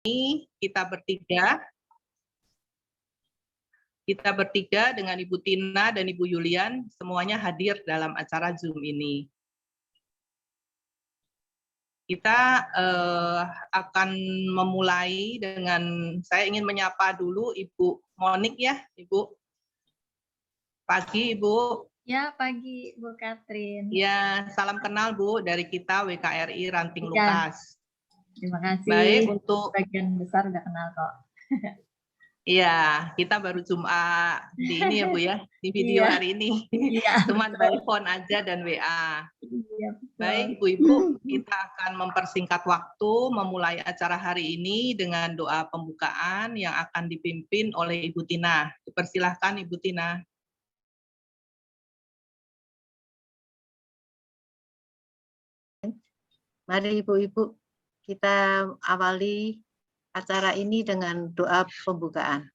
kita bertiga dengan Ibu Tina dan Ibu Yulian semuanya hadir dalam acara Zoom ini. Kita akan memulai dengan, saya ingin menyapa dulu Ibu Monik ya, Ibu. Pagi Ibu. Ya, pagi Bu Katrin. Ya, salam kenal Bu dari kita WKRI Ranting Ya. Lukas. Terima kasih. Baik, untuk bagian besar udah kenal kok. Iya, kita baru Jumat di ini ya Bu ya, di video hari ini. Iya, Cuman by phone aja dan WA. Iya, Baik Ibu-Ibu, kita akan mempersingkat waktu memulai acara hari ini dengan doa pembukaan yang akan dipimpin oleh Ibu Tina. Dipersilahkan Ibu Tina. Mari Ibu-Ibu, kita awali acara ini dengan doa pembukaan.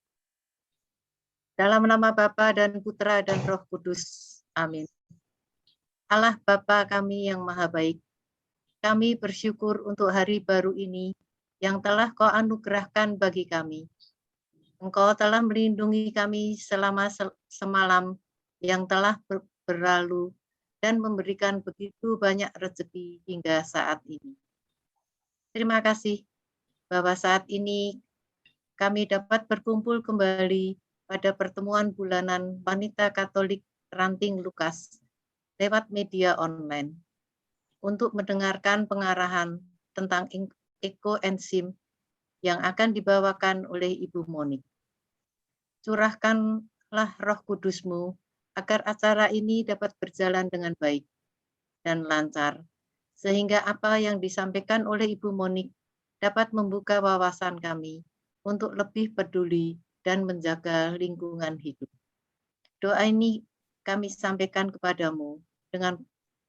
Dalam nama Bapa dan Putra dan Roh Kudus. Amin. Allah Bapa kami yang maha baik, kami bersyukur untuk hari baru ini yang telah Kau anugerahkan bagi kami. Engkau telah melindungi kami selama semalam yang telah berlalu dan memberikan begitu banyak rezeki hingga saat ini. Terima kasih bahwa saat ini kami dapat berkumpul kembali pada pertemuan bulanan Wanita Katolik Ranting Lukas lewat media online untuk mendengarkan pengarahan tentang ekoenzim yang akan dibawakan oleh Ibu Monik. Curahkanlah Roh Kudus-Mu agar acara ini dapat berjalan dengan baik dan lancar, sehingga apa yang disampaikan oleh Ibu Monik dapat membuka wawasan kami untuk lebih peduli dan menjaga lingkungan hidup. Doa ini kami sampaikan kepadamu dengan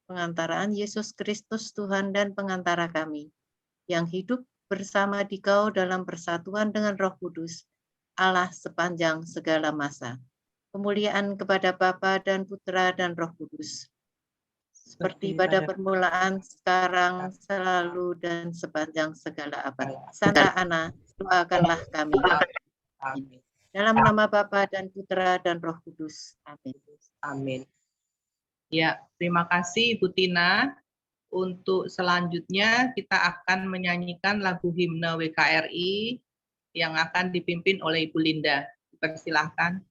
pengantaraan Yesus Kristus Tuhan dan pengantara kami, yang hidup bersama Dikau dalam persatuan dengan Roh Kudus, Allah sepanjang segala masa. Kemuliaan kepada Bapa dan Putra dan Roh Kudus, seperti pada permulaan, sekarang, selalu, dan sepanjang segala abad. Santa Ana, doakanlah kami. Amin. Dalam nama Bapa dan Putra dan Roh Kudus. Amin. Amin. Ya, terima kasih Ibu Tina. Untuk selanjutnya kita akan menyanyikan lagu himne WKRI yang akan dipimpin oleh Ibu Linda. Persilahkan.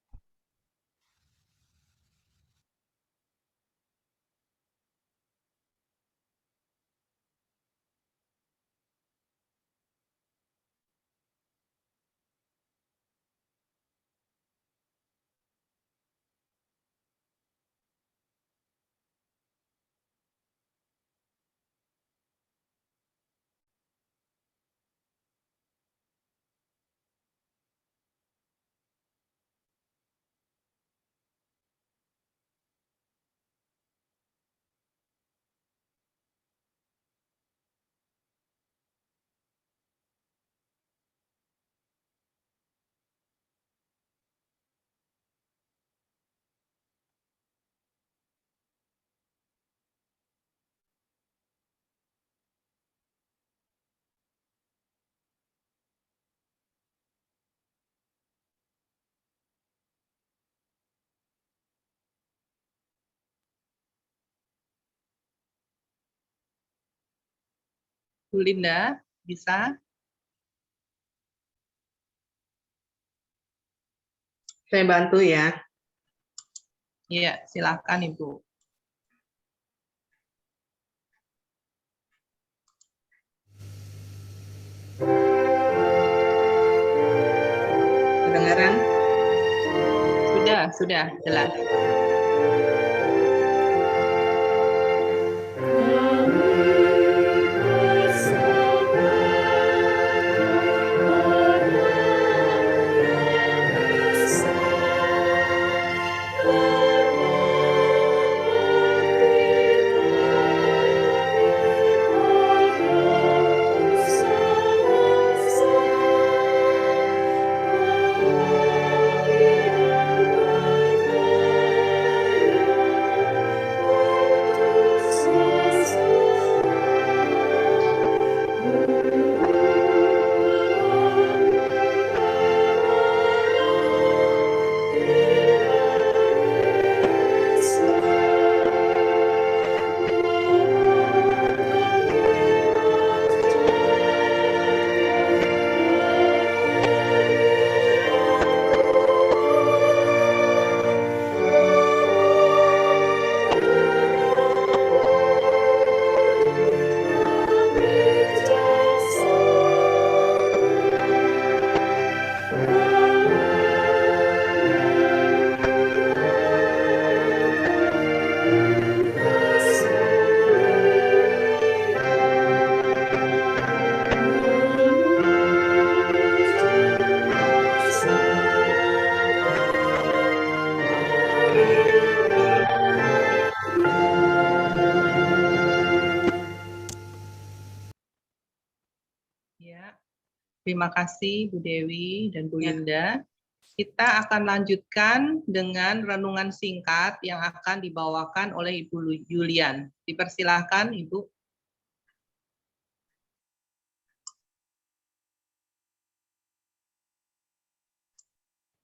Bu Linda, bisa? Saya bantu ya. Iya, silakan Ibu. Kedengaran? Sudah, jelas. terima kasih Bu Dewi dan Bu Ya. Linda. Kita akan lanjutkan dengan renungan singkat yang akan dibawakan oleh Ibu Julian. Dipersilahkan Ibu.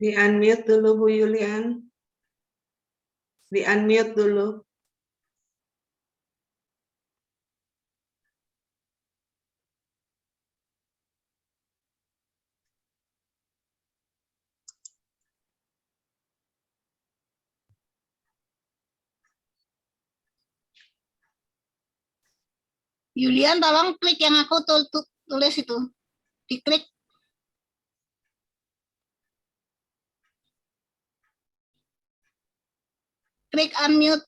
Di-unmute dulu Bu Yulian. Di-unmute dulu. Julian, tolong klik yang aku tulis itu. Diklik. Klik unmute.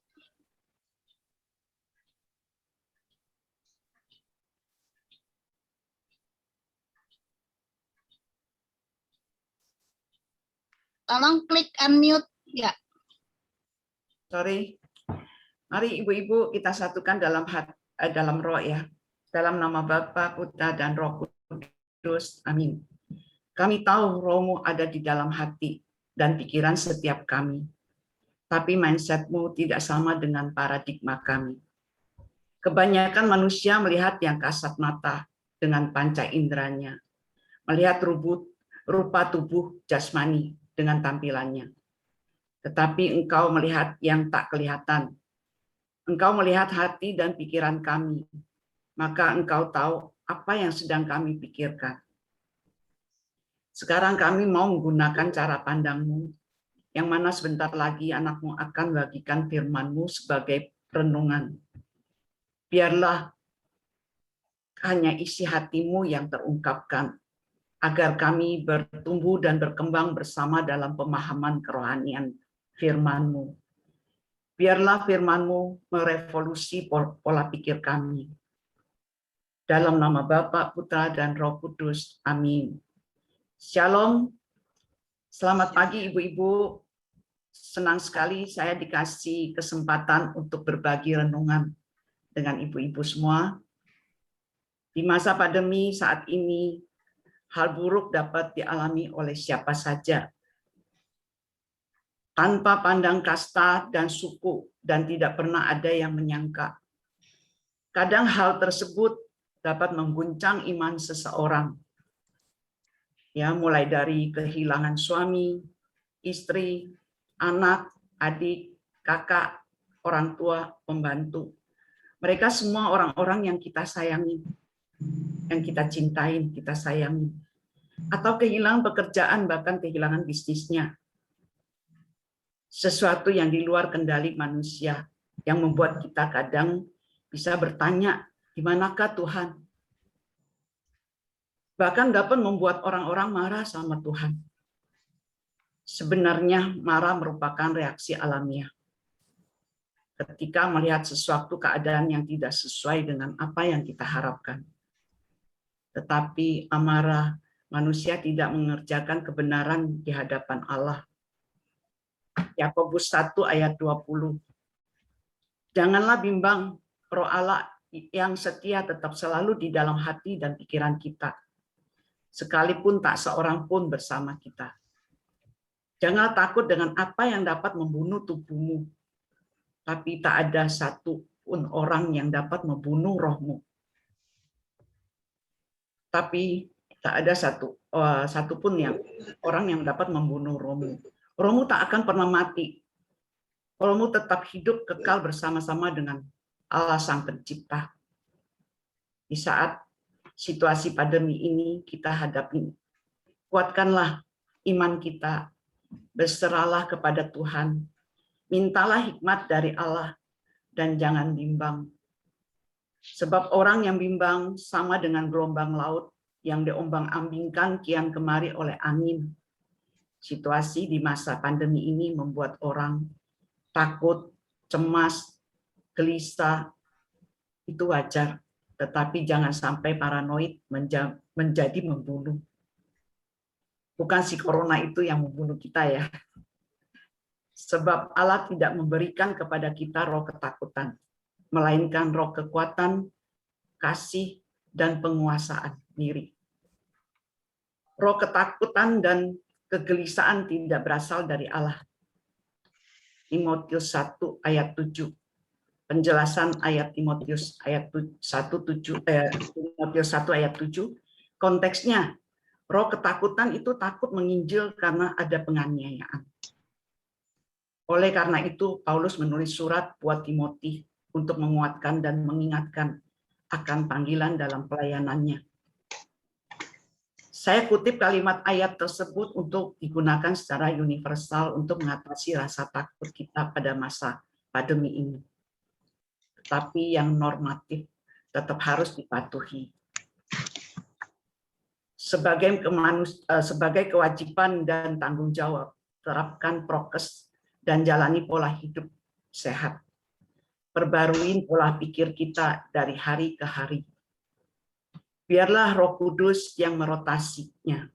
Tolong klik unmute. Ya. Sorry. Mari ibu-ibu kita satukan dalam roh ya. Dalam nama Bapa, Putra dan Roh Kudus. Amin. Kami tahu rohmu ada di dalam hati dan pikiran setiap kami. Tapi mindsetmu tidak sama dengan paradigma kami. Kebanyakan manusia melihat yang kasat mata dengan panca inderanya. Melihat rupa tubuh jasmani dengan tampilannya. Tetapi engkau melihat yang tak kelihatan. Engkau melihat hati dan pikiran kami, maka engkau tahu apa yang sedang kami pikirkan. Sekarang kami mau menggunakan cara pandangmu, yang mana sebentar lagi anakmu akan bagikan firmanmu sebagai renungan. Biarlah hanya isi hatimu yang terungkapkan, agar kami bertumbuh dan berkembang bersama dalam pemahaman kerohanian firman-Mu. Biarlah firman-Mu merevolusi pola pikir kami. Dalam nama Bapa, Putra, dan Roh Kudus. Amin. Shalom. Selamat pagi Ibu-Ibu. Senang sekali saya dikasih kesempatan untuk berbagi renungan dengan Ibu-Ibu semua. Di masa pandemi saat ini, hal buruk dapat dialami oleh siapa saja, tanpa pandang kasta dan suku, dan tidak pernah ada yang menyangka. Kadang hal tersebut dapat mengguncang iman seseorang. Ya, mulai dari kehilangan suami, istri, anak, adik, kakak, orang tua, pembantu. Mereka semua orang-orang yang kita sayangi, yang kita cintai, kita sayangi. Atau kehilangan pekerjaan, bahkan kehilangan bisnisnya. Sesuatu yang di luar kendali manusia, yang membuat kita kadang bisa bertanya, di manakah Tuhan? Bahkan dapat membuat orang-orang marah sama Tuhan. Sebenarnya marah merupakan reaksi alamiah. Ketika melihat sesuatu keadaan yang tidak sesuai dengan apa yang kita harapkan. Tetapi amarah manusia tidak mengerjakan kebenaran di hadapan Allah. Yakobus 1 ayat 20. Janganlah bimbang, Roh Allah yang setia tetap selalu di dalam hati dan pikiran kita. Sekalipun tak seorang pun bersama kita. Janganlah takut dengan apa yang dapat membunuh tubuhmu. Tapi tak ada satu pun orang yang dapat membunuh rohmu. Tapi tak ada satu pun orang yang dapat membunuh rohmu. Rohmu tak akan pernah mati. Rohmu tetap hidup kekal bersama-sama dengan Allah Sang Pencipta. Di saat situasi pandemi ini kita hadapi, kuatkanlah iman kita, berserahlah kepada Tuhan, mintalah hikmat dari Allah, dan jangan bimbang. Sebab orang yang bimbang sama dengan gelombang laut yang diombang-ambingkan kian kemari oleh angin. Situasi di masa pandemi ini membuat orang takut, cemas, gelisah, itu wajar. Tetapi jangan sampai paranoid menjadi membunuh. Bukan si corona itu yang membunuh kita ya. Sebab Allah tidak memberikan kepada kita roh ketakutan, melainkan roh kekuatan, kasih, dan penguasaan diri. Roh ketakutan dan kegelisahan tidak berasal dari Allah. Timotius 1 ayat 7. Penjelasan ayat Timotius ayat 1 Timotius 1 ayat 7. Konteksnya, roh ketakutan itu takut menginjil karena ada penganiayaan. Oleh karena itu, Paulus menulis surat buat Timotius untuk menguatkan dan mengingatkan akan panggilan dalam pelayanannya. Saya kutip kalimat ayat tersebut untuk digunakan secara universal untuk mengatasi rasa takut kita pada masa pandemi ini. Tetapi yang normatif tetap harus dipatuhi. Sebagai kewajiban dan tanggung jawab, terapkan prokes dan jalani pola hidup sehat. Perbarui pola pikir kita dari hari ke hari. Biarlah Roh Kudus yang merotasinya.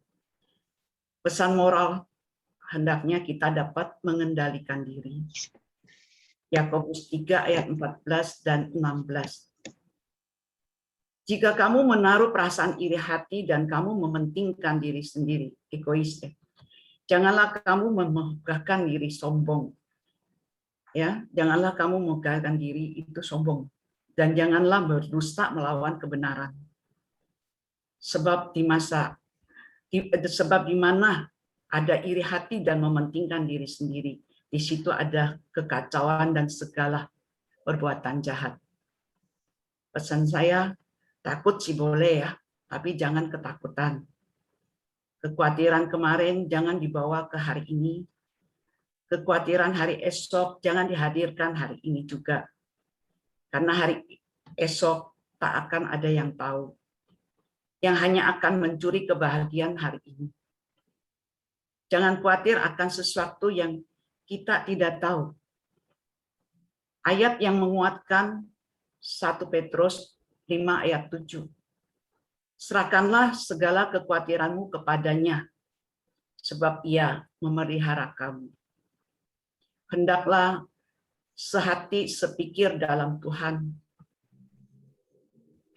Pesan moral hendaknya kita dapat mengendalikan diri. Yakobus 3 ayat 14 dan 16. Jika kamu menaruh perasaan iri hati dan kamu mementingkan diri sendiri, egois, janganlah kamu memegahkan diri sombong. Ya, janganlah kamu memegahkan diri itu sombong, dan janganlah berdusta melawan kebenaran. Sebab di mana ada iri hati dan mementingkan diri sendiri, di situ ada kekacauan dan segala perbuatan jahat. Pesan saya, takut sih boleh ya, tapi jangan ketakutan. Kekhawatiran kemarin jangan dibawa ke hari ini. Kekhawatiran hari esok jangan dihadirkan hari ini juga. Karena hari esok tak akan ada yang tahu. Yang hanya akan mencuri kebahagiaan hari ini. Jangan khawatir akan sesuatu yang kita tidak tahu. Ayat yang menguatkan 1 Petrus 5 ayat 7. Serahkanlah segala kekhawatiranmu kepadanya, sebab ia memelihara kamu. Hendaklah sehati sepikir dalam Tuhan.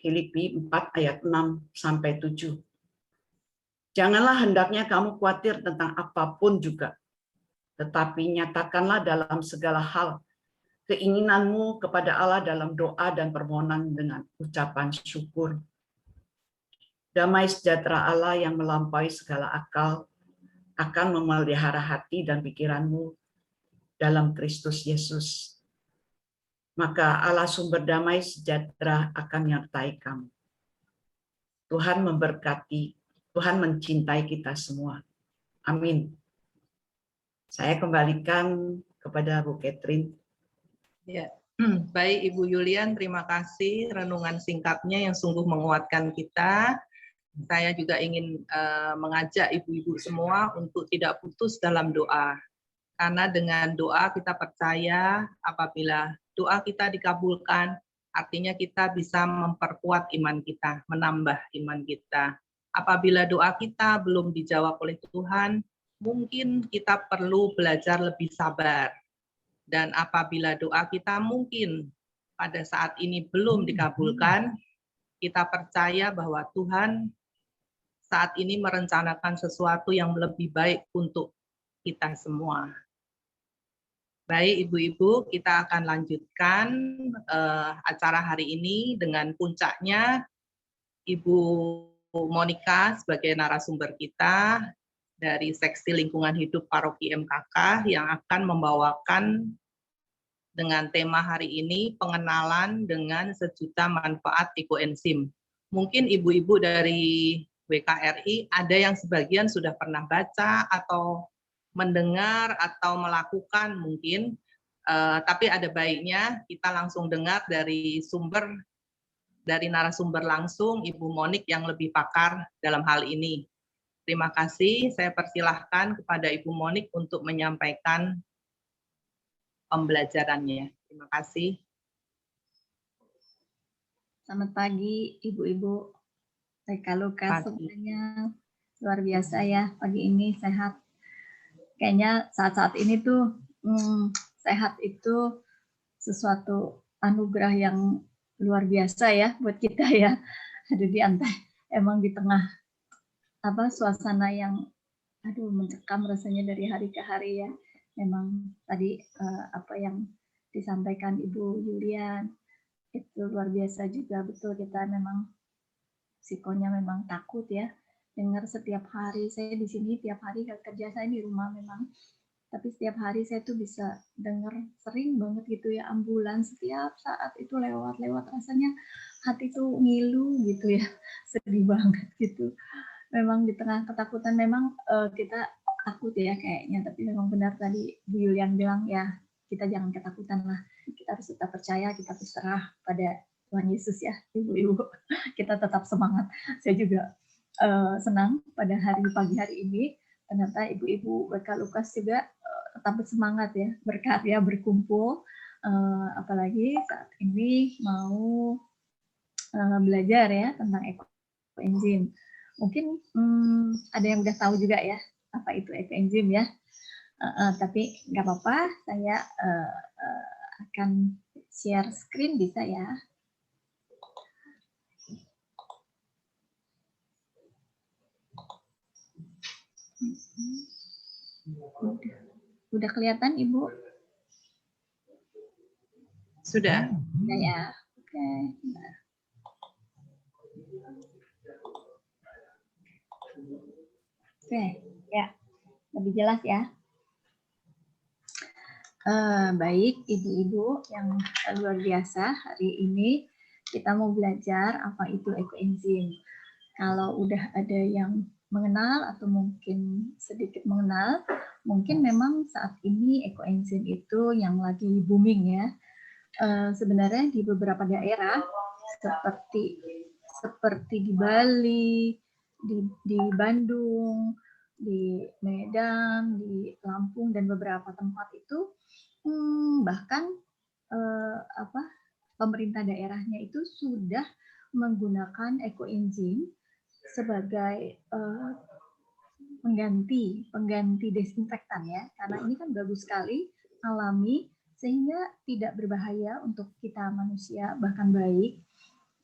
Filipi 4 ayat 6 sampai 7. Janganlah hendaknya kamu khawatir tentang apapun juga, tetapi nyatakanlah dalam segala hal keinginanmu kepada Allah dalam doa dan permohonan dengan ucapan syukur. Damai sejahtera Allah yang melampaui segala akal akan memelihara hati dan pikiranmu dalam Kristus Yesus. Maka Allah sumber damai sejahtera akan menyertai kamu. Tuhan memberkati, Tuhan mencintai kita semua. Amin. Saya kembalikan kepada Bu Catherine. Ya, baik Ibu Yulian, terima kasih renungan singkatnya yang sungguh menguatkan kita. Saya juga ingin mengajak ibu-ibu semua untuk tidak putus dalam doa. Karena dengan doa kita percaya apabila doa kita dikabulkan, artinya kita bisa memperkuat iman kita, menambah iman kita. Apabila doa kita belum dijawab oleh Tuhan, mungkin kita perlu belajar lebih sabar. Dan apabila doa kita mungkin pada saat ini belum dikabulkan, kita percaya bahwa Tuhan saat ini merencanakan sesuatu yang lebih baik untuk kita semua. Baik ibu-ibu, kita akan lanjutkan acara hari ini dengan puncaknya Ibu Monica sebagai narasumber kita dari Seksi Lingkungan Hidup Paroki MKK yang akan membawakan dengan tema hari ini pengenalan dengan sejuta manfaat ekoenzim. Mungkin ibu-ibu dari WKRI ada yang sebagian sudah pernah baca atau mendengar atau melakukan mungkin, tapi ada baiknya kita langsung dengar dari narasumber langsung Ibu Monik yang lebih pakar dalam hal ini. Terima kasih, saya persilahkan kepada Ibu Monik untuk menyampaikan pembelajarannya. Terima kasih. Selamat pagi Ibu-ibu. TK Lukas semuanya. Luar biasa ya pagi ini sehat. Kayaknya saat-saat ini tuh sehat itu sesuatu anugerah yang luar biasa ya buat kita ya. Ada di antara emang di tengah suasana yang mencekam rasanya dari hari ke hari ya. Memang tadi apa yang disampaikan Ibu Yulian itu luar biasa juga, betul, kita memang psikonya memang takut ya. Dengar setiap hari, saya di sini tiap hari kerja saya di rumah memang, tapi setiap hari saya tuh bisa dengar sering banget gitu ya, ambulans setiap saat itu lewat-lewat, rasanya hati tuh ngilu gitu ya, sedih banget gitu. Memang di tengah ketakutan memang kita takut ya kayaknya, tapi memang benar tadi Bu Yulian bilang ya, kita jangan ketakutan lah, kita harus tetap percaya, kita berserah pada Tuhan Yesus ya, ibu-ibu. Kita tetap semangat. Saya juga senang pada pagi hari ini ternyata ibu-ibu WK Lukas juga tetap bersemangat ya, berkarya, berkumpul, apalagi saat ini mau belajar ya tentang ekoenzim. Mungkin ada yang udah tahu juga ya apa itu ekoenzim ya, tapi nggak apa-apa, saya akan share screen, bisa ya. Udah kelihatan Ibu? Sudah. Sudah ya. Oke. Oke, ya. Lebih jelas ya. Baik, ibu-ibu yang luar biasa, hari ini kita mau belajar apa itu ekoenzim. Kalau udah ada yang mengenal atau mungkin sedikit mengenal, mungkin memang saat ini ekoenzim itu yang lagi booming ya. Sebenarnya di beberapa daerah seperti di Bali, di Bandung, di Medan, di Lampung dan beberapa tempat itu bahkan pemerintah daerahnya itu sudah menggunakan ekoenzim sebagai pengganti desinfektan ya, karena ini kan bagus sekali, alami, sehingga tidak berbahaya untuk kita manusia, bahkan baik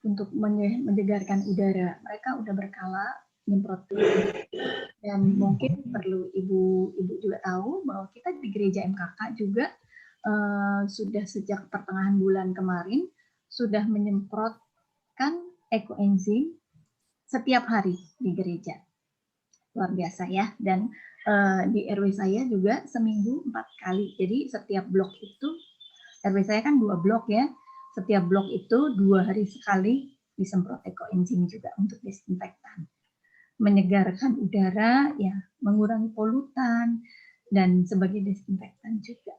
untuk menyegarkan udara. Mereka udah berkala nyemprotin. Dan mungkin perlu ibu juga tahu bahwa kita di gereja MKK juga sudah sejak pertengahan bulan kemarin sudah menyemprotkan ekoenzim setiap hari di gereja. Luar biasa ya. Dan di RW saya juga seminggu 4 kali. Jadi setiap blok itu, RW saya kan 2 blok ya, setiap blok itu 2 hari sekali disemprot ekoenzim juga untuk desinfektan. Menyegarkan udara, ya, mengurangi polutan, dan sebagai desinfektan juga.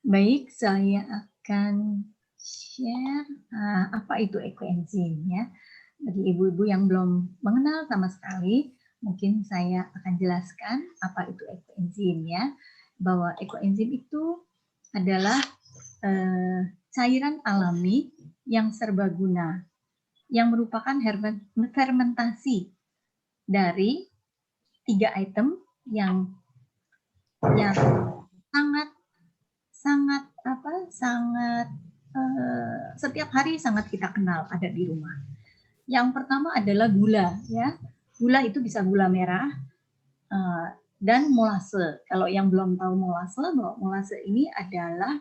Baik, saya akan share apa itu ekoenzim ya. Bagi ibu-ibu yang belum mengenal sama sekali, mungkin saya akan jelaskan apa itu ekoenzim ya. Bahwa ekoenzim itu adalah cairan alami yang serbaguna, yang merupakan fermentasi dari 3 item yang sangat setiap hari sangat kita kenal ada di rumah. Yang pertama adalah gula ya. Gula itu bisa gula merah dan molase. Kalau yang belum tahu molase ini adalah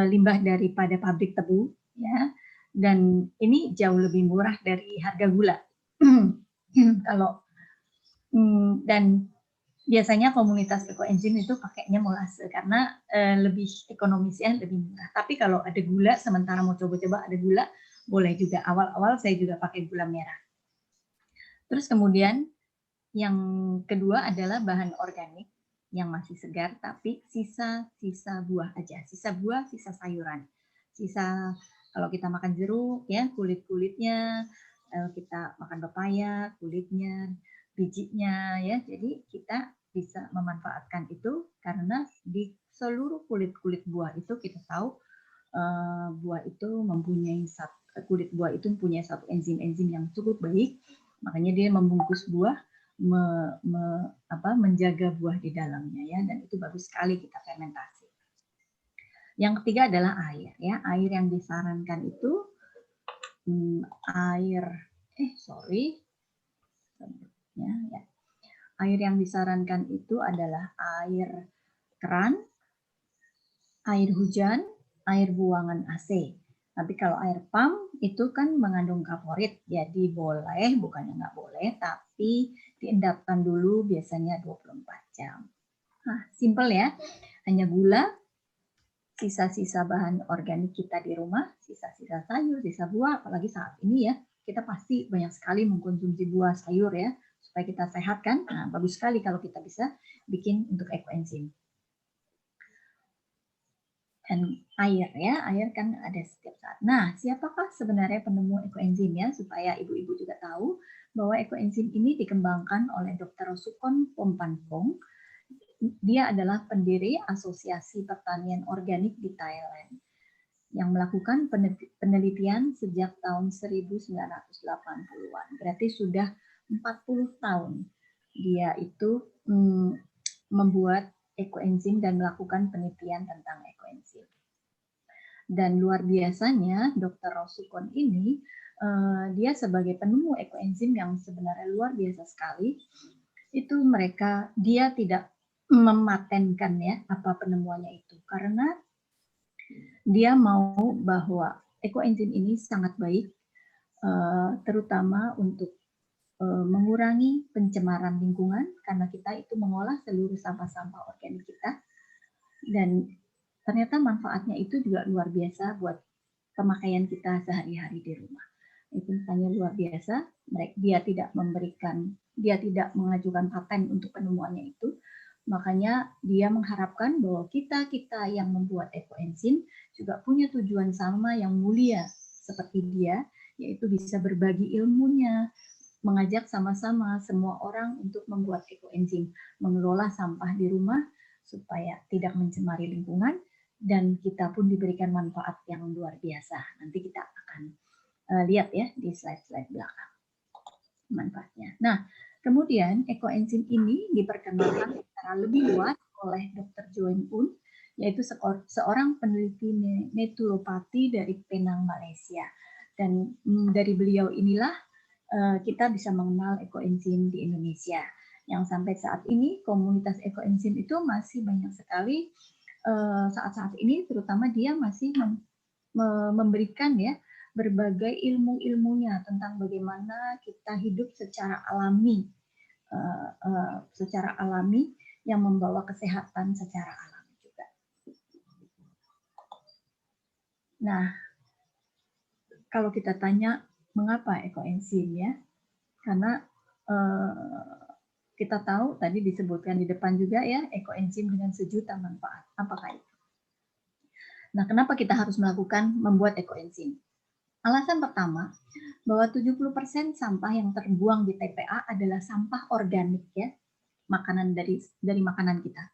limbah daripada pabrik tebu ya. Dan ini jauh lebih murah dari harga gula. Dan biasanya komunitas ekoenzim itu pakainya molase karena lebih ekonomis ya, lebih murah. Tapi kalau ada gula, sementara mau coba-coba ada gula, boleh juga. Awal-awal saya juga pakai gula merah. Terus kemudian yang kedua adalah bahan organik yang masih segar, tapi sisa buah aja. Sisa buah, sisa sayuran. Sisa kalau kita makan jeruk ya, kulit-kulitnya, kita makan pepaya, kulitnya, bijinya ya. Jadi kita bisa memanfaatkan itu karena di seluruh kulit-kulit buah itu kita tahu buah itu kulit buah itu mempunyai satu enzim-enzim yang cukup baik, makanya dia membungkus buah, menjaga buah di dalamnya ya, dan itu bagus sekali kita fermentasi. Yang ketiga adalah air ya, air yang disarankan itu Ya. Air yang disarankan itu adalah air keran, air hujan, air buangan AC. Tapi kalau air pump itu kan mengandung kaporit, jadi boleh, bukannya nggak boleh, tapi diendapkan dulu biasanya 24 jam. Nah, simple ya, hanya gula, sisa-sisa bahan organik kita di rumah, sisa-sisa sayur, sisa buah, apalagi saat ini ya, kita pasti banyak sekali mengkonsumsi buah sayur ya, supaya kita sehat kan. Nah, bagus sekali kalau kita bisa bikin untuk ekoenzim. Dan air ya, air kan ada setiap saat. Nah, siapakah sebenarnya penemu ekoenzim ya, supaya ibu-ibu juga tahu bahwa ekoenzim ini dikembangkan oleh Dr. Sukon Pompanpong. Dia adalah pendiri Asosiasi Pertanian Organik di Thailand yang melakukan penelitian sejak tahun 1980-an. Berarti sudah 40 tahun dia itu membuat ekoenzim dan melakukan penelitian tentang ekoenzim. Dan luar biasanya Dr. Rosukon ini dia sebagai penemu ekoenzim yang sebenarnya luar biasa sekali. Itu dia tidak mematenkan ya apa penemuannya itu, karena dia mau bahwa ekoenzim ini sangat baik, terutama untuk mengurangi pencemaran lingkungan, karena kita itu mengolah seluruh sampah-sampah organik kita, dan ternyata manfaatnya itu juga luar biasa buat pemakaian kita sehari-hari di rumah. Itu hanya luar biasa. Dia tidak mengajukan paten untuk penemuannya itu. Makanya dia mengharapkan bahwa kita yang membuat ekoenzim juga punya tujuan sama yang mulia seperti dia, yaitu bisa berbagi ilmunya, mengajak sama-sama semua orang untuk membuat ekoenzim, mengelola sampah di rumah supaya tidak mencemari lingkungan, dan kita pun diberikan manfaat yang luar biasa. Nanti kita akan lihat ya di slide-slide belakang manfaatnya. Nah, kemudian ekoenzim ini diperkenalkan secara lebih luas oleh Dr. Joen Un, yaitu seorang peneliti naturopati dari Penang, Malaysia. Dan dari beliau inilah kita bisa mengenal ekoenzim di Indonesia. Yang sampai saat ini komunitas ekoenzim itu masih banyak sekali. Saat-saat ini terutama dia masih memberikan ya berbagai ilmu-ilmunya tentang bagaimana kita hidup secara alami yang membawa kesehatan secara alami juga. Nah, kalau kita tanya mengapa ekoenzim ya, karena kita tahu tadi disebutkan di depan juga ya, ekoenzim dengan sejuta manfaat. Apakah itu? Nah, kenapa kita harus membuat ekoenzim? Alasan pertama, bahwa 70% sampah yang terbuang di TPA adalah sampah organik ya, makanan dari makanan kita.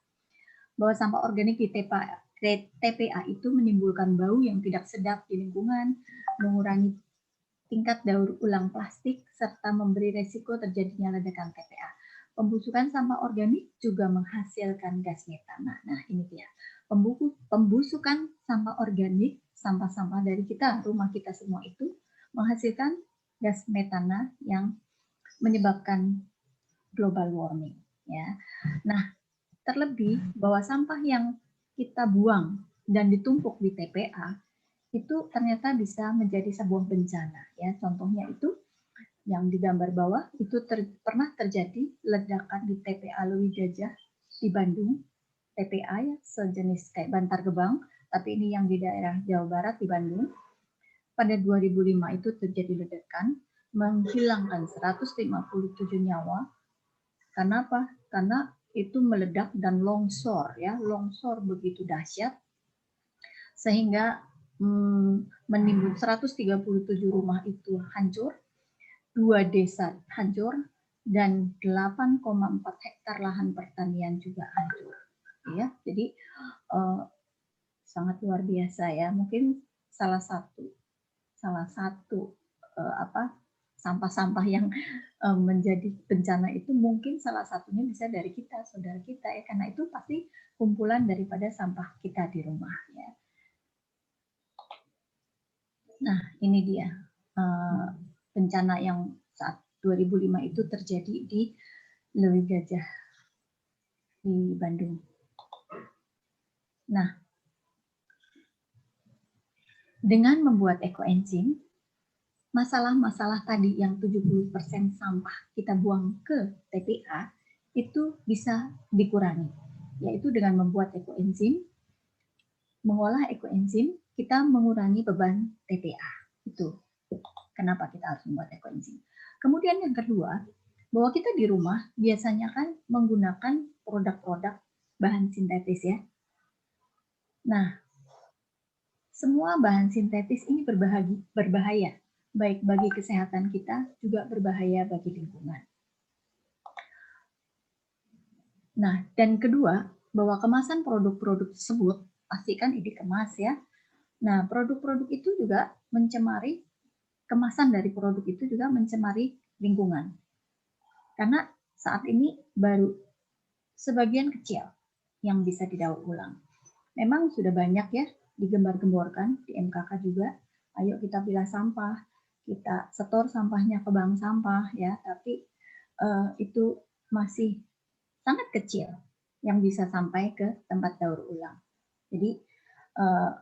Bahwa sampah organik di TPA itu menimbulkan bau yang tidak sedap di lingkungan, mengurangi tingkat daur ulang plastik, serta memberi resiko terjadinya ledakan TPA. Pembusukan sampah organik juga menghasilkan gas metana. Nah, ini dia. Pembusukan sampah organik, sampah-sampah dari kita, rumah kita semua itu menghasilkan gas metana yang menyebabkan global warming. Ya. Nah, terlebih bahwa sampah yang kita buang dan ditumpuk di TPA itu ternyata bisa menjadi sebuah bencana. Ya, contohnya itu yang di gambar bawah itu pernah terjadi ledakan di TPA Lewi Gajah di Bandung. TPA ya, sejenis kayak Bantar Gebang, tapi ini yang di daerah Jawa Barat di Bandung. Pada 2005 itu terjadi ledakan, menghilangkan 157 nyawa. Karena apa? Karena itu meledak dan longsor ya, longsor begitu dahsyat sehingga menimbun 137 rumah itu hancur, 2 desa hancur, dan 8,4 hektar lahan pertanian juga hancur. Ya, jadi sangat luar biasa ya. Mungkin salah satu sampah-sampah yang menjadi bencana itu mungkin salah satunya bisa dari kita, saudara kita ya, karena itu pasti kumpulan daripada sampah kita di rumah ya. Nah, ini dia bencana yang saat 2005 itu terjadi di Lewi Gajah di Bandung. Nah, dengan membuat ekoenzim, masalah-masalah tadi yang 70% sampah kita buang ke TPA itu bisa dikurangi, yaitu dengan membuat ekoenzim, mengolah ekoenzim, kita mengurangi beban TPA. Itu kenapa kita harus membuat ekoenzim. Kemudian yang kedua, bahwa kita di rumah biasanya kan menggunakan produk-produk bahan sintetis ya. Nah, semua bahan sintetis ini berbahaya, baik bagi kesehatan kita, juga berbahaya bagi lingkungan. Nah, dan kedua, bahwa kemasan produk-produk tersebut, pastikan dikemas ya. Nah, produk-produk itu juga mencemari, kemasan dari produk itu juga mencemari lingkungan. Karena saat ini baru sebagian kecil yang bisa didaur ulang. Memang sudah banyak ya digembar-gemborkan di MKK juga. Ayo kita pilah sampah, kita setor sampahnya ke bank sampah ya, tapi itu masih sangat kecil yang bisa sampai ke tempat daur ulang. Jadi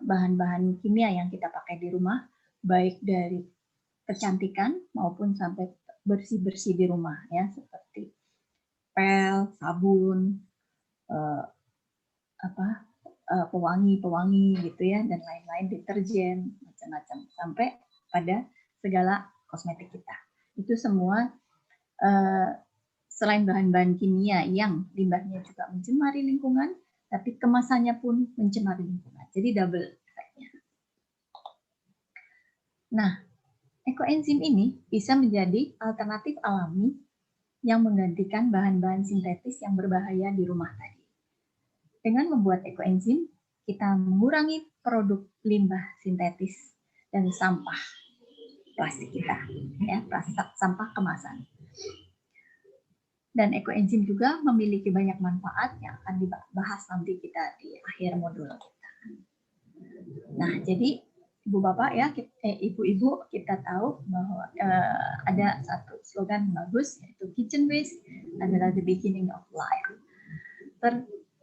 bahan-bahan kimia yang kita pakai di rumah, baik dari kecantikan maupun sampai bersih-bersih di rumah ya, seperti pel, sabun, pewangi gitu ya, dan lain-lain, deterjen, macam-macam, sampai pada segala kosmetik kita. Itu semua selain bahan-bahan kimia yang limbahnya juga mencemari lingkungan, tapi kemasannya pun mencemari lingkungan. Jadi double efeknya. Nah, ekoenzim ini bisa menjadi alternatif alami yang menggantikan bahan-bahan sintetis yang berbahaya di rumah tadi. Dengan membuat ekoenzim, kita mengurangi produk limbah sintetis dan sampah plastik kita, ya, sampah kemasan. Dan ekoenzim juga memiliki banyak manfaat yang akan dibahas nanti kita di akhir modul kita. Nah, jadi Ibu Bapak ya, Ibu-Ibu, kita tahu bahwa ada satu slogan bagus, yaitu kitchen waste adalah the beginning of life.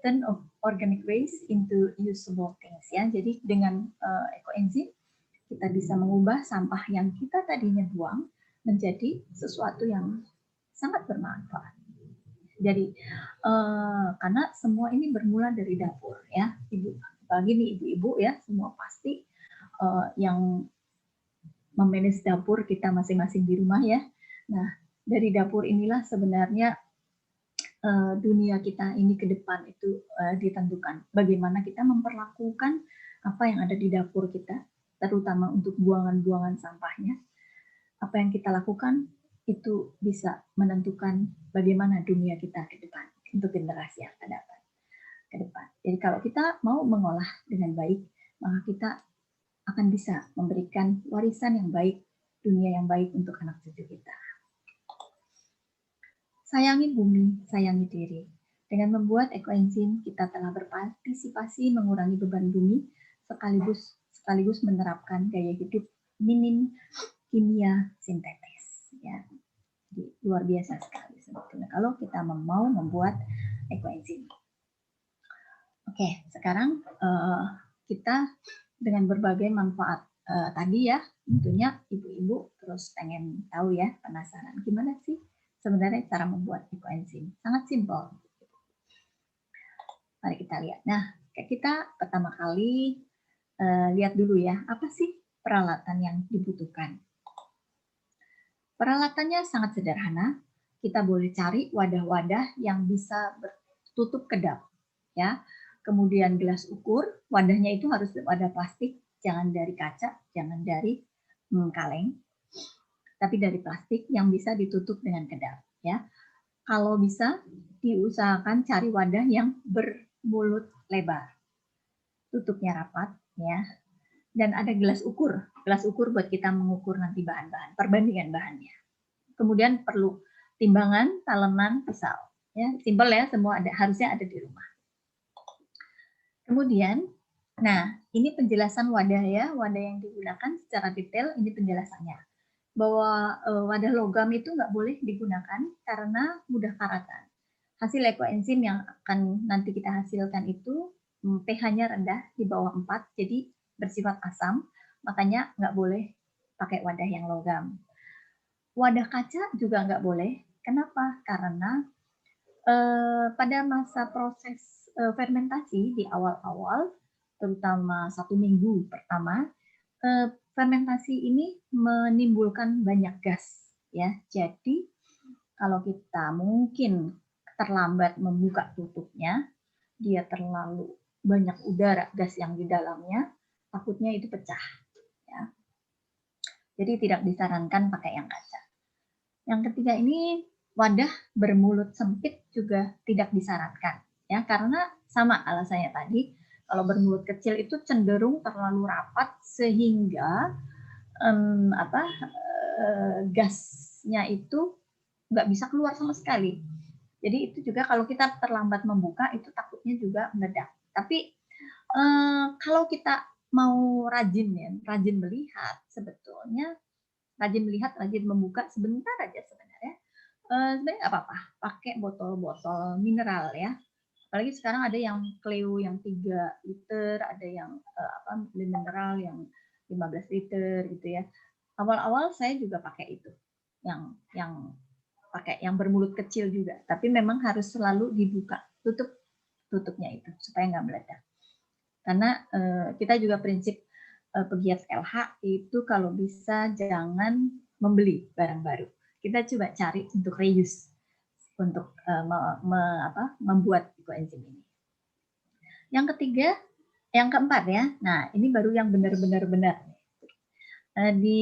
Turn of organic waste into usable things ya. Jadi dengan ekoenzim kita bisa mengubah sampah yang kita tadinya buang menjadi sesuatu yang sangat bermanfaat. Jadi karena semua ini bermula dari dapur ya, apalagi nih ibu-ibu ya, semua pasti yang memanage dapur kita masing-masing di rumah ya. Nah, dari dapur inilah sebenarnya dunia kita ini ke depan itu ditentukan. Bagaimana kita memperlakukan apa yang ada di dapur kita, terutama untuk buangan-buangan sampahnya. Apa yang kita lakukan itu bisa menentukan bagaimana dunia kita ke depan untuk generasi yang akan datang ke depan. Jadi kalau kita mau mengolah dengan baik, maka kita akan bisa memberikan warisan yang baik, dunia yang baik untuk anak cucu kita. Sayangi bumi, sayangi diri. Dengan membuat ekoenzim, kita telah berpartisipasi mengurangi beban bumi, sekaligus menerapkan gaya hidup minim kimia sintetis. Ya, jadi, luar biasa sekali sebetulnya kalau kita mau membuat ekoenzim. Oke, sekarang kita dengan berbagai manfaat tadi ya, tentunya ibu-ibu terus pengen tahu ya, penasaran gimana sih sebenarnya cara membuat ekoenzim. Sangat simpel. Mari kita lihat. Nah, kita pertama kali lihat dulu ya, apa sih peralatan yang dibutuhkan. Peralatannya sangat sederhana. Kita boleh cari wadah-wadah yang bisa bertutup kedap, ya. Kemudian gelas ukur, wadahnya itu harus wadah plastik, jangan dari kaca, jangan dari kaleng, tapi dari plastik yang bisa ditutup dengan kedap, ya. Kalau bisa diusahakan cari wadah yang bermulut lebar, tutupnya rapat, ya. Dan ada gelas ukur buat kita mengukur nanti bahan-bahan, perbandingan bahannya. Kemudian perlu timbangan, talenan, pisau, ya. Simpel ya, semua harusnya ada di rumah. Kemudian, nah ini penjelasan wadah ya, wadah yang digunakan secara detail, ini penjelasannya. bahwa wadah logam itu nggak boleh digunakan karena mudah karatan. Hasil ekoenzim yang akan nanti kita hasilkan itu pH-nya rendah di bawah 4, jadi bersifat asam, makanya nggak boleh pakai wadah yang logam. Wadah kaca juga nggak boleh. Kenapa? Karena pada masa proses fermentasi di awal-awal, terutama 1 minggu pertama, fermentasi ini menimbulkan banyak gas, ya. Jadi kalau kita mungkin terlambat membuka tutupnya, dia terlalu banyak udara gas yang di dalamnya, takutnya itu pecah, ya. Jadi tidak disarankan pakai yang kaca. Yang ketiga ini wadah bermulut sempit juga tidak disarankan, ya, karena sama alasannya tadi. Kalau bermulut kecil itu cenderung terlalu rapat sehingga gasnya itu nggak bisa keluar sama sekali. Jadi itu juga kalau kita terlambat membuka itu takutnya juga meledak. Tapi kalau kita mau rajin melihat, sebetulnya rajin melihat, rajin membuka sebentar aja sebenarnya nggak apa-apa. Pakai botol-botol mineral, ya. Apalagi sekarang ada yang Cleo yang 3 liter, ada yang mineral yang 15 liter gitu ya. Awal-awal saya juga pakai itu, yang pakai yang bermulut kecil juga. Tapi memang harus selalu dibuka tutupnya itu supaya nggak meledak. Karena kita juga prinsip pegiat LH itu kalau bisa jangan membeli barang baru. Kita coba cari untuk reuse, untuk membuat ekoenzim ini. Yang ketiga, yang keempat ya. Nah, ini baru yang benar-benar benar. Di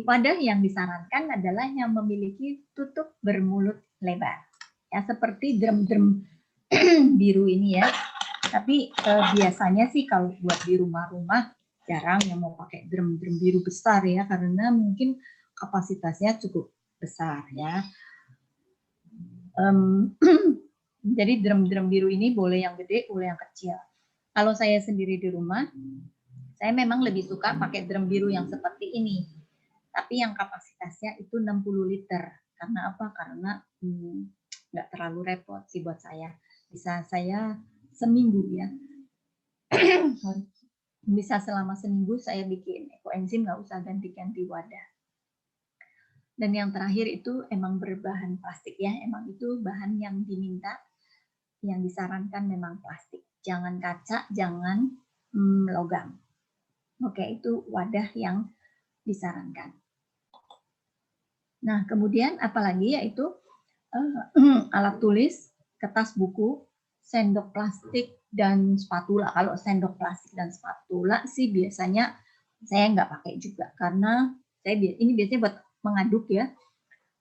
wadah yang disarankan adalah yang memiliki tutup bermulut lebar. Ya, seperti drum-drum biru ini ya. Tapi biasanya sih kalau buat di rumah-rumah jarang yang mau pakai drum-drum biru besar ya, karena mungkin kapasitasnya cukup besar ya. Jadi drum-drum biru ini boleh yang gede, boleh yang kecil. Kalau saya sendiri di rumah, saya memang lebih suka pakai drum biru yang seperti ini. Tapi yang kapasitasnya itu 60 liter. Karena apa? Karena nggak terlalu repot sih buat saya. Bisa saya seminggu ya. Bisa selama seminggu saya bikin ekoenzim, nggak usah ganti-ganti wadah. Dan yang terakhir itu emang berbahan plastik ya, emang itu bahan yang diminta, yang disarankan memang plastik. Jangan kaca, jangan logam. Oke, itu wadah yang disarankan. Nah, kemudian apalagi yaitu alat tulis, kertas buku, sendok plastik, dan spatula. Kalau sendok plastik dan spatula sih biasanya saya nggak pakai juga, karena ini biasanya buat mengaduk ya.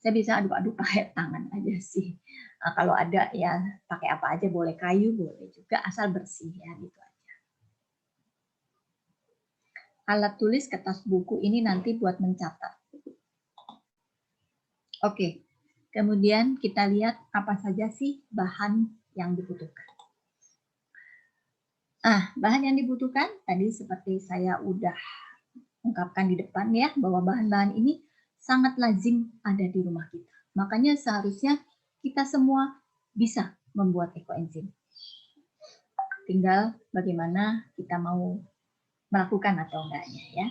Saya bisa aduk-aduk pakai tangan aja sih. Nah, kalau ada ya pakai apa aja, boleh kayu, boleh juga, asal bersih ya gitu aja. Alat tulis, kertas buku ini nanti buat mencatat. Oke, kemudian kita lihat apa saja sih bahan yang dibutuhkan. Bahan yang dibutuhkan tadi seperti saya udah ungkapkan di depan ya, bahwa bahan-bahan ini sangat lazim ada di rumah kita. Makanya seharusnya kita semua bisa membuat ekoenzim. Tinggal bagaimana kita mau melakukan atau enggaknya ya.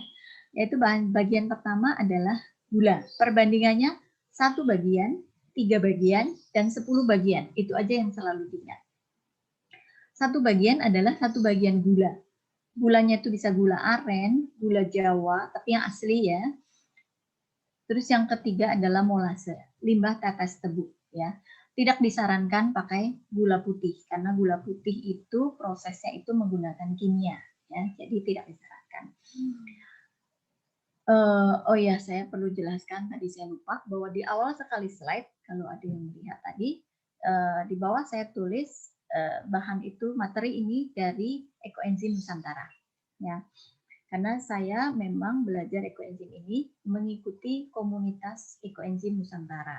Yaitu bagian pertama adalah gula. Perbandingannya 1 bagian, 3 bagian, dan 10 bagian. Itu aja yang selalu diingat. 1 bagian adalah 1 bagian gula. Gulanya itu bisa gula aren, gula Jawa, tapi yang asli ya. Terus yang ketiga adalah molase, limbah tetes tebu ya. Tidak disarankan pakai gula putih karena gula putih itu prosesnya itu menggunakan kimia ya. Jadi tidak disarankan. Oh ya, saya perlu jelaskan tadi saya lupa bahwa di awal sekali slide kalau ada yang melihat tadi di bawah saya tulis bahan itu, materi ini dari Ekoenzim Nusantara ya. Karena saya memang belajar ekoenzim ini mengikuti komunitas Ekoenzim Nusantara.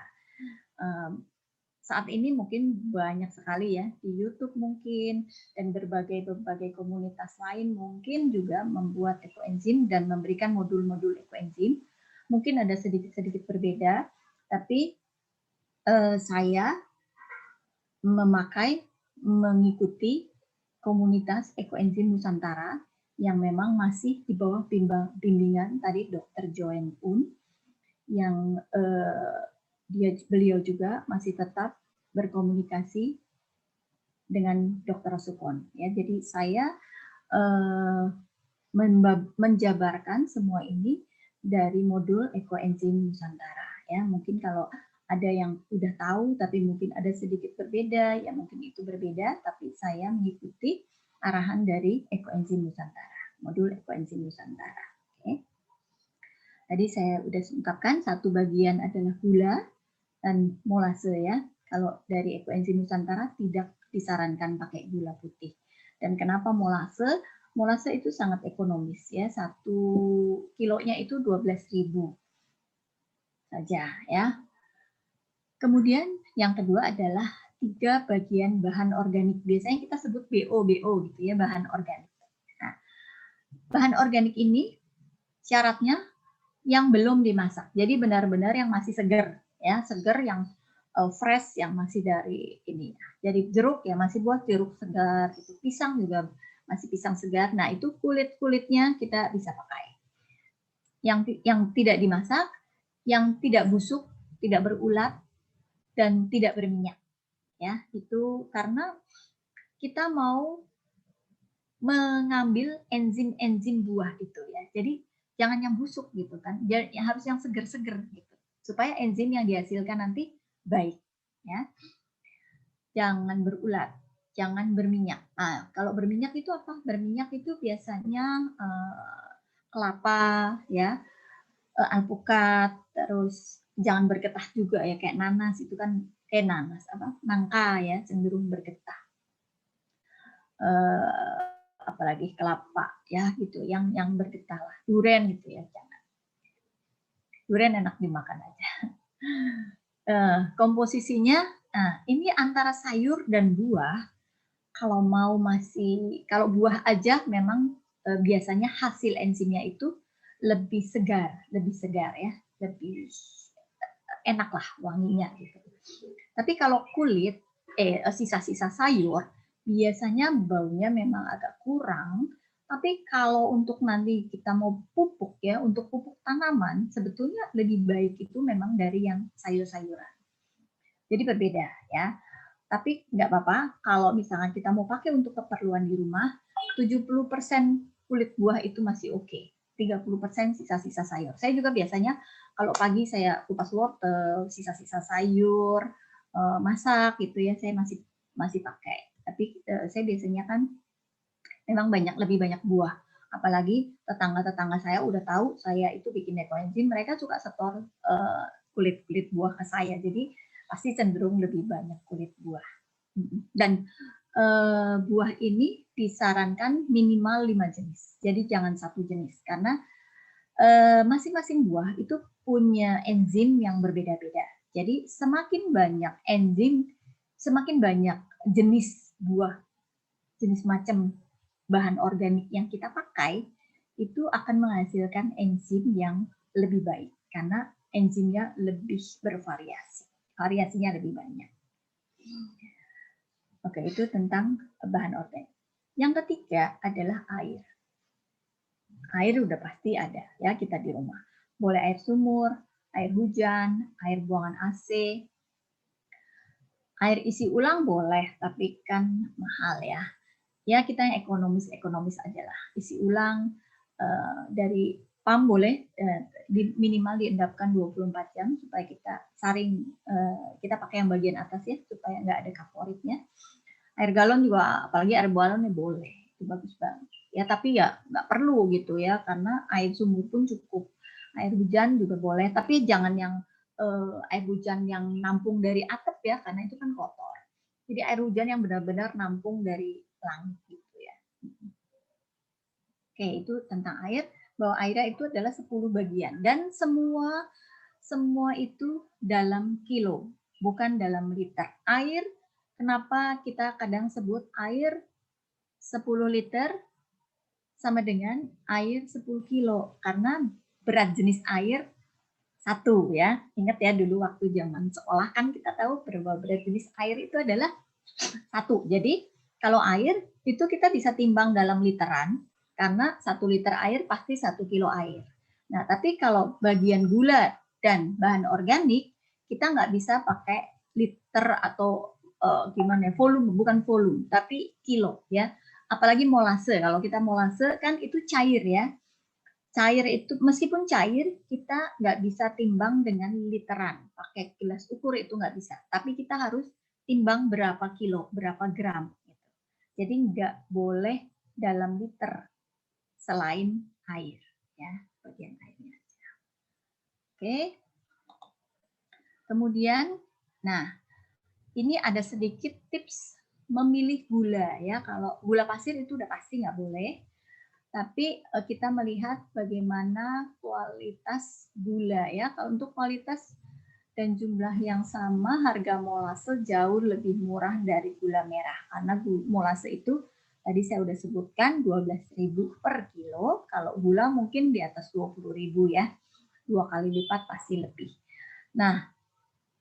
Saat ini mungkin banyak sekali ya di YouTube mungkin, dan berbagai komunitas lain mungkin juga membuat ekoenzim dan memberikan modul-modul ekoenzim. mungkin ada sedikit-sedikit berbeda, tapi saya mengikuti komunitas ekoenzim Nusantara yang memang masih di bawah bimbingan tadi Dr. Joen Un, yang beliau juga masih tetap berkomunikasi dengan Dr. Sukon. Ya, jadi saya menjabarkan semua ini dari modul ekoenzim Nusantara. Ya, mungkin kalau ada yang udah tahu, tapi mungkin ada sedikit berbeda, ya mungkin itu berbeda, tapi saya mengikuti arahan dari ekoenzim Nusantara, modul ekoenzim Nusantara. Oke. Tadi saya udah ungkapkan satu bagian adalah gula dan molase ya. Kalau dari ekoenzim Nusantara tidak disarankan pakai gula putih. Dan kenapa molase? Molase itu sangat ekonomis ya. 1 kilonya itu 12.000 saja ya. Kemudian yang kedua adalah 3 bagian bahan organik. Biasanya kita sebut BO gitu ya, bahan organik. Nah, bahan organik ini syaratnya yang belum dimasak. Jadi benar-benar yang masih segar ya, segar yang fresh, yang masih dari ini. Jadi jeruk ya masih buah jeruk segar gitu. Pisang juga masih pisang segar. Nah, itu kulit-kulitnya kita bisa pakai. Yang tidak dimasak, yang tidak busuk, tidak berulat, dan tidak berminyak ya, itu karena kita mau mengambil enzim-enzim buah itu ya, jadi jangan yang busuk gitu kan, harus yang seger-seger gitu supaya enzim yang dihasilkan nanti baik ya, jangan berulat, jangan berminyak. Nah, kalau berminyak itu apa? Berminyak itu biasanya kelapa ya, alpukat, terus jangan bergetah juga ya, kayak nanas itu kan nanas apa nangka ya, cenderung bergetah. Apalagi kelapa ya gitu, yang bergetah lah. Duren gitu ya, jangan. Duren enak dimakan aja. Komposisinya, ini antara sayur dan buah. Kalau buah aja memang biasanya hasil enzimnya itu lebih segar ya, lebih enak lah wanginya gitu. Tapi kalau kulit, sisa-sisa sayur, biasanya baunya memang agak kurang. Tapi kalau untuk nanti kita mau pupuk ya, untuk pupuk tanaman, sebetulnya lebih baik itu memang dari yang sayur-sayuran. Jadi berbeda ya. Tapi nggak apa-apa kalau misalnya kita mau pakai untuk keperluan di rumah, 70% kulit buah itu masih oke. 30% sisa-sisa sayur. Saya juga biasanya kalau pagi saya kupas wortel, sisa-sisa sayur, masak gitu ya, saya masih pakai. Tapi saya biasanya kan memang lebih banyak buah. Apalagi tetangga-tetangga saya udah tahu saya itu bikin ekoenzim, mereka suka setor kulit-kulit buah ke saya. Jadi pasti cenderung lebih banyak kulit buah. Dan buah ini disarankan minimal 5 jenis. Jadi jangan 1 jenis karena masing-masing buah itu punya enzim yang berbeda-beda. Jadi semakin banyak enzim, semakin banyak jenis buah, jenis macam bahan organik yang kita pakai, itu akan menghasilkan enzim yang lebih baik karena enzimnya lebih bervariasi. Variasinya lebih banyak. Oke, itu tentang bahan organik. Yang ketiga adalah air. Air udah pasti ada ya kita di rumah. Boleh air sumur, air hujan, air buangan AC. Air isi ulang boleh, tapi kan mahal ya. Ya kita yang ekonomis aja lah. Isi ulang dari pump boleh minimal diendapkan 24 jam supaya kita saring, kita pakai yang bagian atas ya supaya nggak ada kaporitnya. Air galon juga, apalagi air galon ya boleh, itu bagus banget. Ya tapi ya nggak perlu gitu ya, karena air sumur pun cukup. Air hujan juga boleh, tapi jangan yang air hujan yang nampung dari atap ya, karena itu kan kotor. Jadi air hujan yang benar-benar nampung dari langit gitu ya. Oke, itu tentang air. Bahwa airnya itu adalah 10 bagian dan semua itu dalam kilo, bukan dalam liter. Air, kenapa kita kadang sebut air 10 liter sama dengan air 10 kilo? Karena berat jenis air 1 ya. Ingat ya dulu waktu zaman sekolah kan kita tahu berat jenis air itu adalah 1. Jadi kalau air itu kita bisa timbang dalam literan karena 1 liter air pasti 1 kilo air. Nah, tapi kalau bagian gula dan bahan organik kita nggak bisa pakai liter atau gimana ya, volume, bukan volume, tapi kilo ya. Apalagi molase. Kalau kita molase kan itu cair ya. Cair itu meskipun cair kita nggak bisa timbang dengan literan. Pakai gelas ukur itu nggak bisa. Tapi kita harus timbang berapa kilo, berapa gram. Gitu. Jadi nggak boleh dalam liter selain air ya, bagian airnya. Oke. Kemudian, nah ini ada sedikit tips memilih gula ya. Kalau gula pasir itu udah pasti nggak boleh. Tapi kita melihat bagaimana kualitas gula ya. Kalau untuk kualitas dan jumlah yang sama, harga molase jauh lebih murah dari gula merah. Karena molase itu tadi saya udah sebutkan 12.000 per kilo. Kalau gula mungkin di atas 20.000 ya. 2 kali lipat pasti lebih. Nah,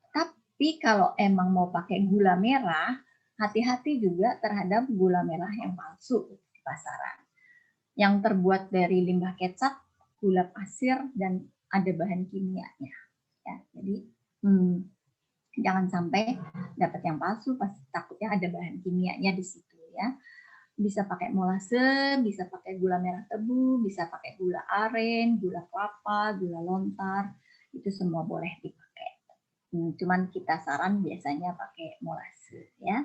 tapi kalau emang mau pakai gula merah, hati-hati juga terhadap gula merah yang palsu di pasaran. Yang terbuat dari limbah kecap, gula pasir, dan ada bahan kimianya. Ya, jadi jangan sampai dapat yang palsu, pasti takutnya ada bahan kimianya di situ ya. Bisa pakai molase, bisa pakai gula merah tebu, bisa pakai gula aren, gula kelapa, gula lontar, itu semua boleh dipakai. Cuman kita saran biasanya pakai molase ya,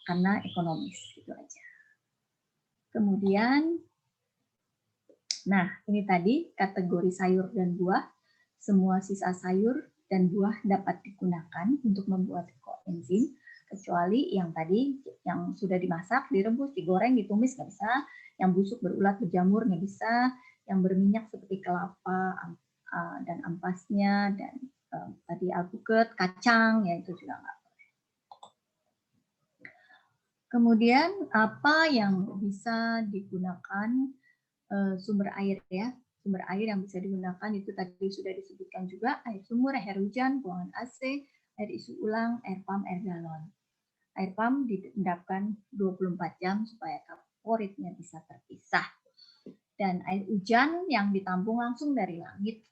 karena ekonomis gitu aja. Kemudian, nah ini tadi kategori sayur dan buah. Semua sisa sayur dan buah dapat digunakan untuk membuat koenzim, kecuali yang tadi yang sudah dimasak, direbus, digoreng, ditumis nggak bisa, yang busuk, berulat, berjamur nggak bisa, yang berminyak seperti kelapa dan ampasnya, dan tadi alpukat, kacang, ya itu juga nggak boleh. Kemudian apa yang bisa digunakan sumber air ya? Sumber air yang bisa digunakan itu tadi sudah disebutkan juga, air sumur, air hujan, buangan AC, air isi ulang, air pump, air galon. Air pump diendapkan 24 jam supaya kaporitnya bisa terpisah. Dan air hujan yang ditampung langsung dari langit.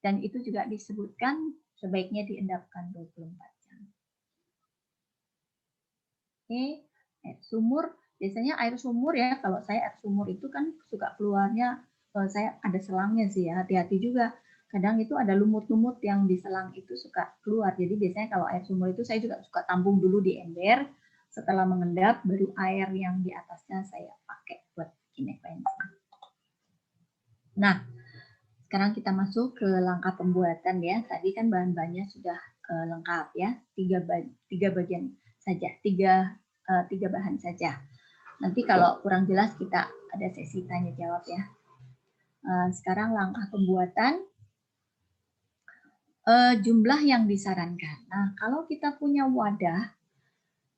Dan itu juga disebutkan sebaiknya diendapkan 24 jam. Oke, air sumur. Biasanya air sumur ya, kalau saya air sumur itu kan suka keluarnya, saya ada selangnya sih ya, hati-hati juga. Kadang itu ada lumut-lumut yang di selang itu suka keluar. Jadi biasanya kalau air sumur itu saya juga suka tampung dulu di ember. Setelah mengendap, baru air yang di atasnya saya pakai buat bikin cleansing. Nah, sekarang kita masuk ke langkah pembuatan ya. Tadi kan bahan-bahannya sudah lengkap ya. Tiga bagian saja, tiga bahan saja. Nanti kalau kurang jelas kita ada sesi tanya jawab ya. Sekarang langkah pembuatan, jumlah yang disarankan. Nah, kalau kita punya wadah,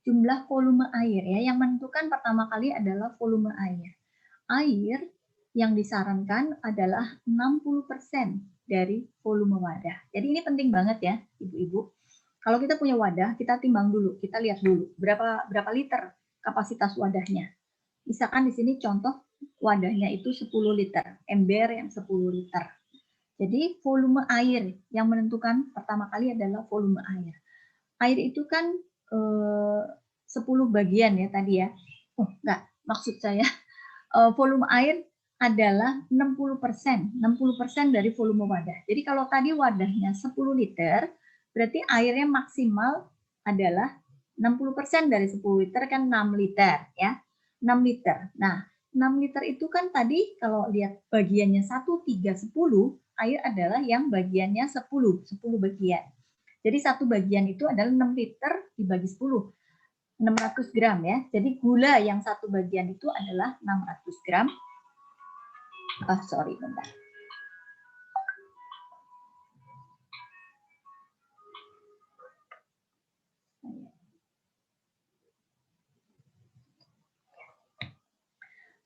jumlah volume air ya, yang menentukan pertama kali adalah volume air. Air yang disarankan adalah 60% dari volume wadah. Jadi ini penting banget ya, Ibu-ibu. Kalau kita punya wadah, kita timbang dulu, kita lihat dulu berapa liter kapasitas wadahnya. Misalkan di sini contoh wadahnya itu 10 liter, ember yang 10 liter. Jadi volume air yang menentukan pertama kali adalah volume air. Air itu kan 10 bagian ya tadi ya. Oh, enggak, maksud saya volume air adalah 60%. 60% dari volume wadah. Jadi kalau tadi wadahnya 10 liter, berarti airnya maksimal adalah 60% dari 10 liter kan 6 liter ya. 6 liter. Nah, 6 liter itu kan tadi kalau lihat bagiannya 1, 3, 10, air adalah yang bagiannya 10 bagian. Jadi satu bagian itu adalah 6 liter dibagi 10. 600 gram ya. Jadi gula yang satu bagian itu adalah 600 gram. Sorry, bentar.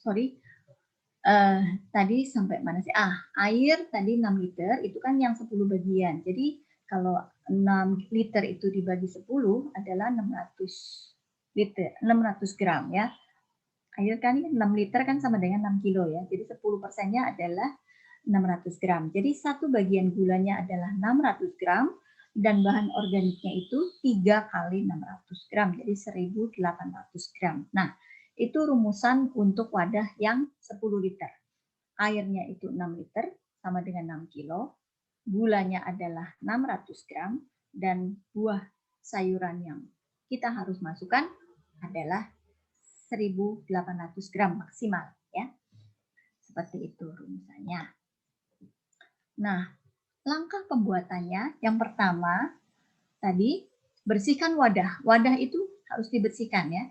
Sorry. Tadi sampai mana sih? Air tadi 6 liter itu kan yang 10 bagian. Jadi kalau 6 liter itu dibagi 10 adalah 600 liter, 600 gram ya. Air kan 6 liter kan sama dengan 6 kilo ya. Jadi 10%-nya adalah 600 gram. Jadi satu bagian gulanya adalah 600 gram dan bahan organiknya itu 3 kali 600 gram. Jadi 1800 gram. Nah, itu rumusan untuk wadah yang 10 liter. Airnya itu 6 liter sama dengan 6 kilo. Gulanya adalah 600 gram dan buah sayuran yang kita harus masukkan adalah 1800 gram maksimal ya. Seperti itu rumusannya. Nah, langkah pembuatannya yang pertama tadi bersihkan wadah. Wadah itu harus dibersihkan ya.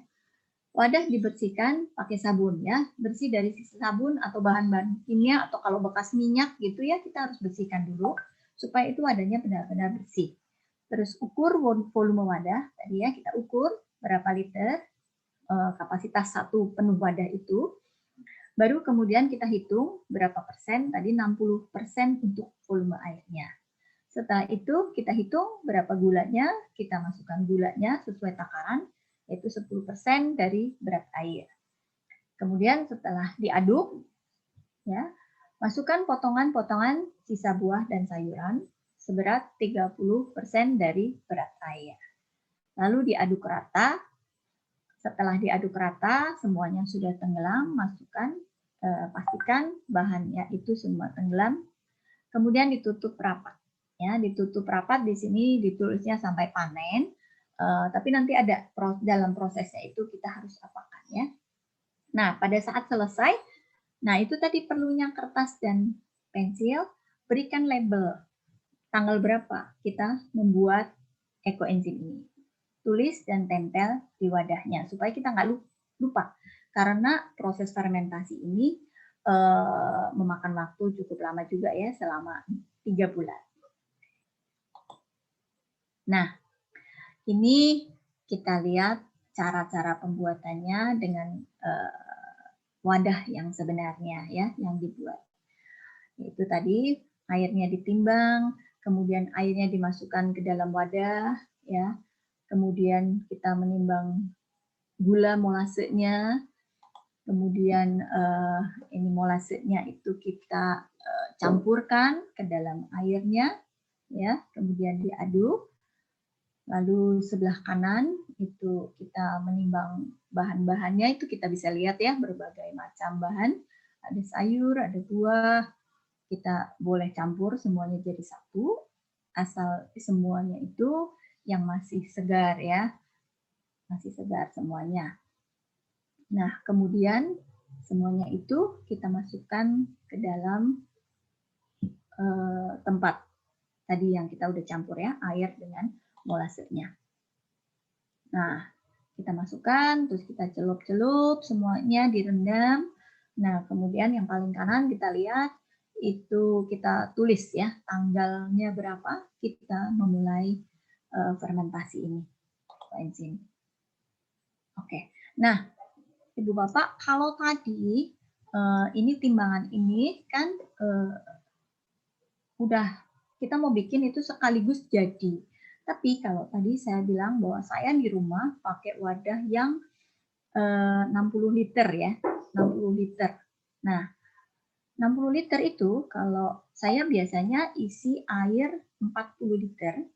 Wadah dibersihkan pakai sabun ya, bersih dari sisa sabun atau bahan-bahan kimia atau kalau bekas minyak gitu ya, kita harus bersihkan dulu supaya itu wadahnya benar-benar bersih. Terus ukur volume wadah, tadi ya kita ukur berapa liter kapasitas satu penuh wadah itu. Baru kemudian kita hitung berapa persen, tadi 60% untuk volume airnya. Setelah itu kita hitung berapa gulanya, kita masukkan gulanya sesuai takaran, yaitu 10% dari berat air. Kemudian setelah diaduk, ya, masukkan potongan-potongan sisa buah dan sayuran seberat 30% dari berat air. Lalu diaduk rata. Setelah diaduk rata, semuanya sudah tenggelam, masukkan, pastikan bahannya itu semua tenggelam. Kemudian ditutup rapat. Ya, ditutup rapat di sini ditulisnya sampai panen. Tapi nanti ada dalam prosesnya itu kita harus apakan ya. Nah, pada saat selesai, nah itu tadi perlunya kertas dan pensil, berikan label tanggal berapa kita membuat ekoenzim ini. Tulis dan tempel di wadahnya supaya kita nggak lupa. Karena proses fermentasi ini memakan waktu cukup lama juga ya, selama 3 bulan. Nah, ini kita lihat cara-cara pembuatannya dengan wadah yang sebenarnya ya, yang dibuat. Itu tadi airnya ditimbang, kemudian airnya dimasukkan ke dalam wadah ya. Kemudian kita menimbang gula molasenya. Kemudian ini molasenya itu kita campurkan ke dalam airnya ya, kemudian diaduk. Lalu sebelah kanan itu kita menimbang bahan-bahannya, itu kita bisa lihat ya berbagai macam bahan. Ada sayur, ada buah, kita boleh campur semuanya jadi satu, asal semuanya itu yang masih segar ya, masih segar semuanya. Nah kemudian semuanya itu kita masukkan ke dalam tempat tadi yang kita udah campur ya, air dengan molasenya. Nah, kita masukkan, terus kita celup-celup, semuanya direndam. Nah, kemudian yang paling kanan kita lihat, itu kita tulis ya, tanggalnya berapa kita memulai fermentasi ini, enzim. Oke, nah, Ibu Bapak, kalau tadi ini timbangan ini kan udah kita mau bikin itu sekaligus jadi. Tapi kalau tadi saya bilang bahwa saya di rumah pakai wadah yang 60 liter ya, 60 liter. Nah, 60 liter itu kalau saya biasanya isi air 40 liter,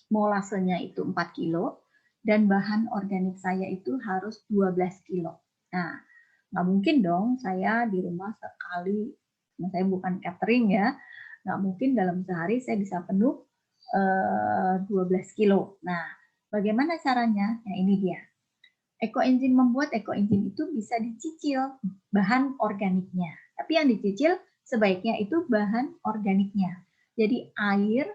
molasenya itu 4 kilo, dan bahan organik saya itu harus 12 kilo. Nah, nggak mungkin dong saya di rumah sekali, nah saya bukan catering ya, nggak mungkin dalam sehari saya bisa penuh 12 kilo. Nah, bagaimana caranya? Nah, ini dia. Ekoenzim membuat ekoenzim itu bisa dicicil bahan organiknya. Tapi yang dicicil sebaiknya itu bahan organiknya. Jadi air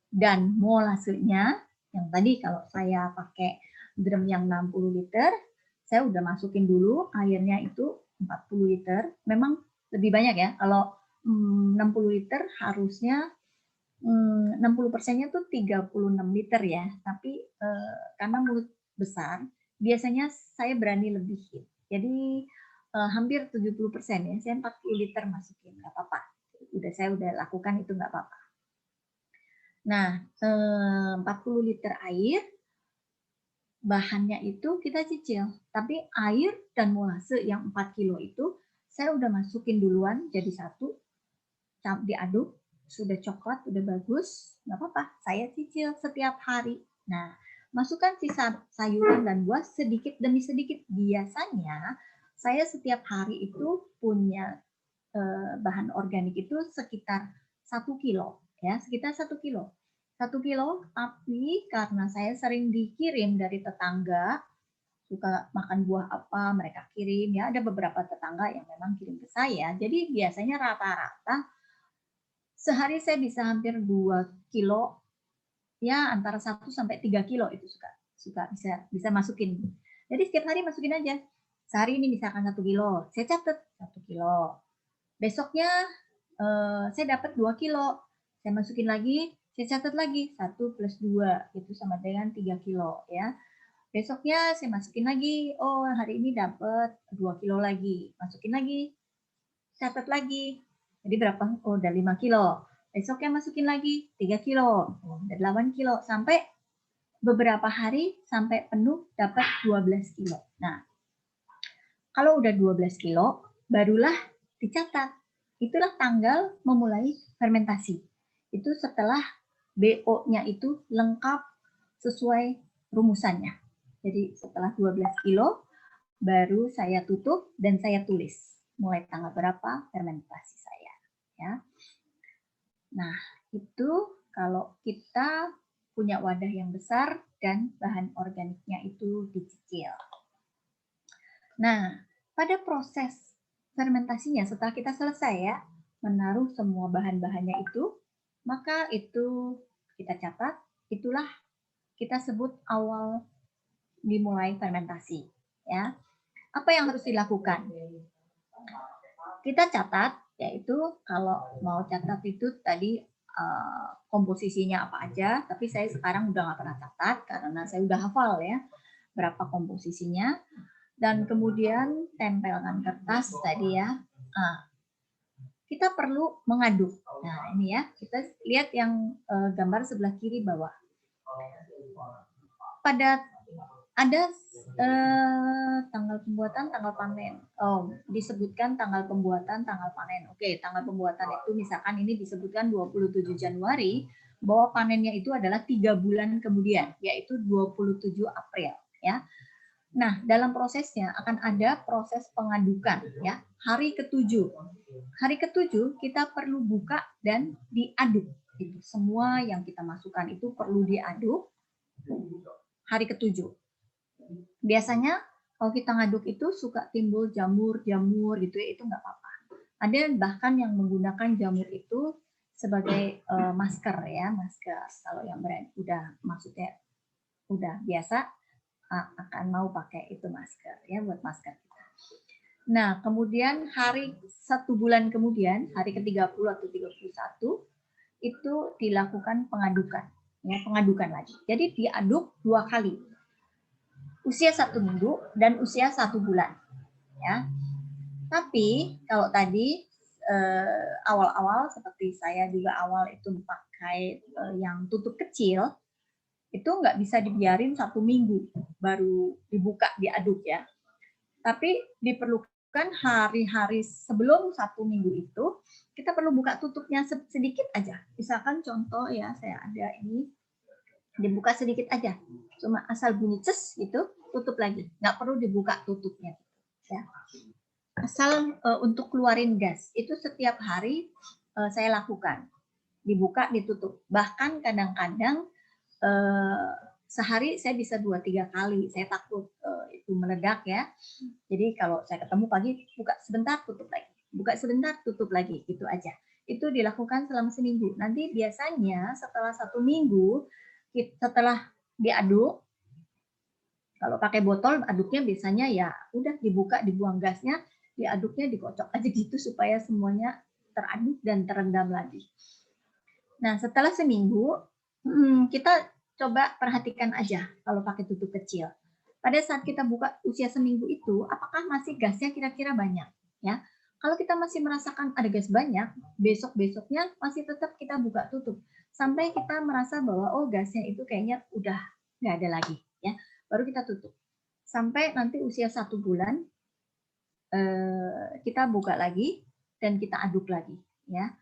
dan molasenya, yang tadi kalau saya pakai drum yang 60 liter, saya udah masukin dulu airnya itu 40 liter. Memang lebih banyak ya. Kalau 60 liter harusnya 60%-nya tuh 36 liter ya, tapi karena mulut besar, biasanya saya berani lebihin. Jadi hampir 70% ya. Saya 40 liter masukin, nggak apa-apa. Saya udah lakukan itu nggak apa-apa. Nah, 40 liter air, bahannya itu kita cicil. Tapi air dan molase yang 4 kilo itu, saya udah masukin duluan jadi satu, diaduk, sudah coklat, udah bagus, nggak apa-apa. Saya cicil setiap hari. Nah, masukkan sisa sayuran dan buah sedikit demi sedikit. Biasanya saya setiap hari itu punya bahan organik itu sekitar 1 kilo, ya, sekitar 1 kilo. 1 kilo, tapi karena saya sering dikirim dari tetangga, suka makan buah apa, mereka kirim, ya, ada beberapa tetangga yang memang kirim ke saya. Jadi biasanya rata-rata sehari saya bisa hampir 2 kilo, ya antara 1 sampai 3 kilo itu suka bisa masukin. Jadi setiap hari masukin aja. Sehari ini misalkan 1 kilo, saya catat 1 kilo. Besoknya saya dapat 2 kilo, saya masukin lagi, saya catat lagi 1 plus 2 itu sama dengan 3 kilo ya. Besoknya saya masukin lagi, oh hari ini dapat 2 kilo lagi, masukin lagi, catat lagi. Jadi berapa? Oh udah 5 kilo. Besoknya masukin lagi 3 kilo, udah 8 kilo, sampai beberapa hari sampai penuh dapat 12 kilo. Nah, kalau udah 12 kilo, barulah dicatat. Itulah tanggal memulai fermentasi. Itu setelah BO-nya itu lengkap sesuai rumusannya. Jadi setelah 12 kilo, baru saya tutup dan saya tulis mulai tanggal berapa fermentasi saya. Ya. Nah, itu kalau kita punya wadah yang besar dan bahan organiknya itu dicicil. Nah, pada proses fermentasinya setelah kita selesai ya, menaruh semua bahan-bahannya itu, maka itu kita catat, itulah kita sebut awal dimulai fermentasi. Ya, apa yang harus dilakukan? Kita catat, yaitu kalau mau catat itu tadi komposisinya apa aja, tapi saya sekarang udah nggak pernah catat karena saya udah hafal ya berapa komposisinya. Dan kemudian tempelkan kertas tadi ya. Nah, kita perlu mengaduk. Nah ini ya, kita lihat yang gambar sebelah kiri bawah. Pada ada tanggal pembuatan, tanggal panen. Oh, disebutkan tanggal pembuatan, tanggal panen. Oke, tanggal pembuatan itu misalkan ini disebutkan 27 Januari, bahwa panennya itu adalah 3 bulan kemudian, yaitu 27 April. Ya. Nah, dalam prosesnya akan ada proses pengadukan, ya. Hari ke-7. Hari ke-7 kita perlu buka dan diaduk. Itu semua yang kita masukkan itu perlu diaduk. Hari ke-7. Biasanya kalau kita ngaduk itu suka timbul jamur-jamur gitu ya, itu nggak apa-apa. Ada bahkan yang menggunakan jamur itu sebagai masker ya, masker. Kalau yang udah maksudnya udah biasa akan mau pakai itu masker ya, buat masker kita. Nah, kemudian hari 1 bulan kemudian, hari ke-30 atau 31 itu dilakukan pengadukan ya, pengadukan lagi. Jadi diaduk 2 kali. Usia 1 minggu dan usia 1 bulan ya. Tapi kalau tadi awal-awal seperti saya juga awal itu pakai yang tutup kecil, itu nggak bisa dibiarin 1 minggu baru dibuka diaduk ya. Tapi diperlukan hari-hari sebelum 1 minggu itu kita perlu buka tutupnya sedikit aja. Misalkan contoh ya, saya ada ini dibuka sedikit aja, cuma asal bunyi ces gitu, tutup lagi, nggak perlu dibuka tutupnya ya. Asal untuk keluarin gas itu setiap hari saya lakukan, dibuka ditutup. Bahkan kadang-kadang sehari saya bisa 2-3 kali. Saya takut itu meledak ya. Jadi kalau saya ketemu pagi, buka sebentar, tutup lagi. Buka sebentar, tutup lagi. Itu aja. Itu dilakukan selama seminggu. Nanti biasanya setelah 1 minggu, setelah diaduk, kalau pakai botol, aduknya biasanya ya udah dibuka, dibuang gasnya, diaduknya dikocok aja gitu supaya semuanya teraduk dan terendam lagi. Nah, setelah seminggu, kita coba perhatikan aja kalau pakai tutup kecil. pada saat kita buka usia seminggu itu, apakah masih gasnya kira-kira banyak? Ya, kalau kita masih merasakan ada gas banyak, besok-besoknya masih tetap kita buka tutup sampai kita merasa bahwa oh gasnya itu kayaknya udah nggak ada lagi, ya, baru kita tutup. Sampai nanti usia 1 bulan kita buka lagi dan kita aduk lagi, ya.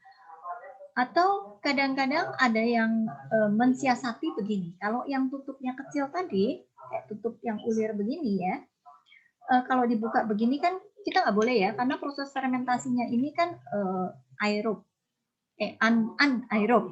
Atau kadang-kadang ada yang mensiasati begini. Kalau yang tutupnya kecil tadi, kayak tutup yang ulir begini ya, kalau dibuka begini kan kita nggak boleh ya, karena proses fermentasinya ini kan anaerob, anaerob,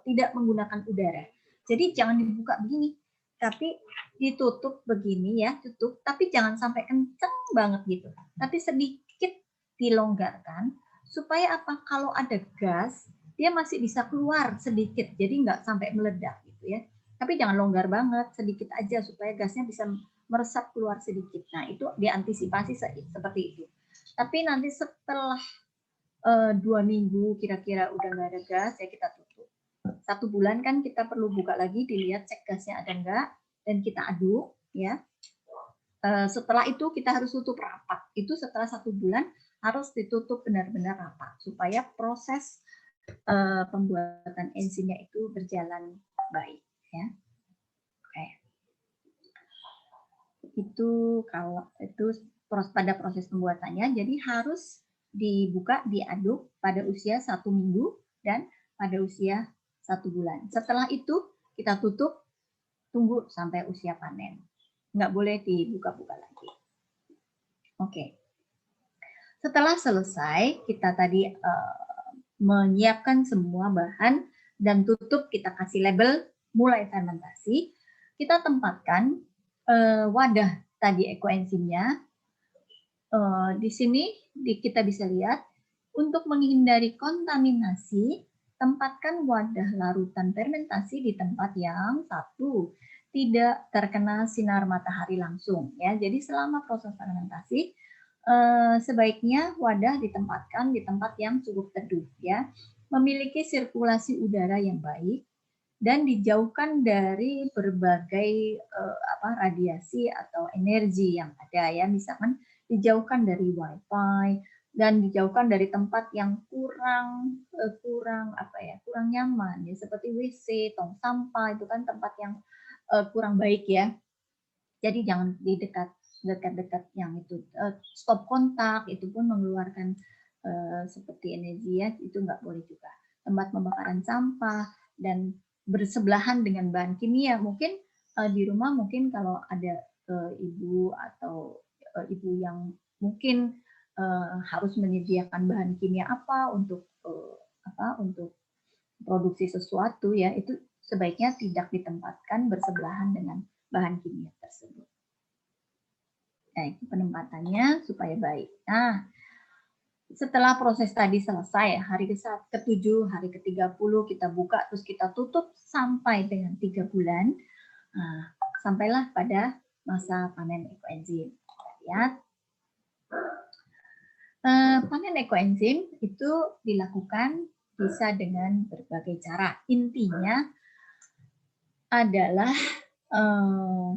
tidak menggunakan udara. Jadi jangan dibuka begini, tapi ditutup begini ya, tutup, tapi jangan sampai kenceng banget gitu. Tapi sedikit dilonggarkan, supaya apa? Kalau ada gas, dia masih bisa keluar sedikit, jadi nggak sampai meledak gitu ya. Tapi jangan longgar banget, sedikit aja supaya gasnya bisa meresap keluar sedikit. Nah, itu diantisipasi seperti itu. Tapi nanti setelah 2 minggu kira-kira udah nggak ada gas, ya kita tutup. 1 bulan kan kita perlu buka lagi, dilihat cek gasnya ada nggak, dan kita aduk, ya. Setelah itu kita harus tutup rapat. Itu setelah 1 bulan harus ditutup benar-benar rapat supaya proses pembuatan enzimnya itu berjalan baik, ya. Oke. Itu kalau itu pada proses pembuatannya, jadi harus dibuka, diaduk pada usia 1 minggu dan pada usia 1 bulan. Setelah itu kita tutup, tunggu sampai usia panen. Nggak boleh dibuka-buka lagi. Oke. Setelah selesai, kita tadi menyiapkan semua bahan dan tutup, kita kasih label mulai fermentasi. Kita tempatkan wadah tadi ekoenzimnya. Di sini kita bisa lihat, untuk menghindari kontaminasi, tempatkan wadah larutan fermentasi di tempat yang satu, tidak terkena sinar matahari langsung. Ya, jadi selama proses fermentasi, sebaiknya wadah ditempatkan di tempat yang cukup teduh, ya, memiliki sirkulasi udara yang baik, dan dijauhkan dari berbagai radiasi atau energi yang ada, ya, misalkan dijauhkan dari wifi dan dijauhkan dari tempat yang kurang nyaman, ya, seperti WC, tong sampah, itu kan tempat yang kurang baik, ya. Jadi jangan di dekat-dekat yang itu. Stop kontak itu pun mengeluarkan seperti energi, ya, itu nggak boleh juga. Tempat pembakaran sampah dan bersebelahan dengan bahan kimia. Mungkin di rumah mungkin kalau ada ibu atau ibu yang mungkin harus menyediakan bahan kimia untuk produksi sesuatu, ya, itu sebaiknya tidak ditempatkan bersebelahan dengan bahan kimia tersebut. Nah, itu penempatannya supaya baik. Nah, setelah proses tadi selesai, hari ke-7, hari ke-30 kita buka, terus kita tutup sampai dengan 3 bulan. Nah, sampailah pada masa panen ekoenzim. Lihat. Panen ekoenzim itu dilakukan bisa dengan berbagai cara. Intinya adalah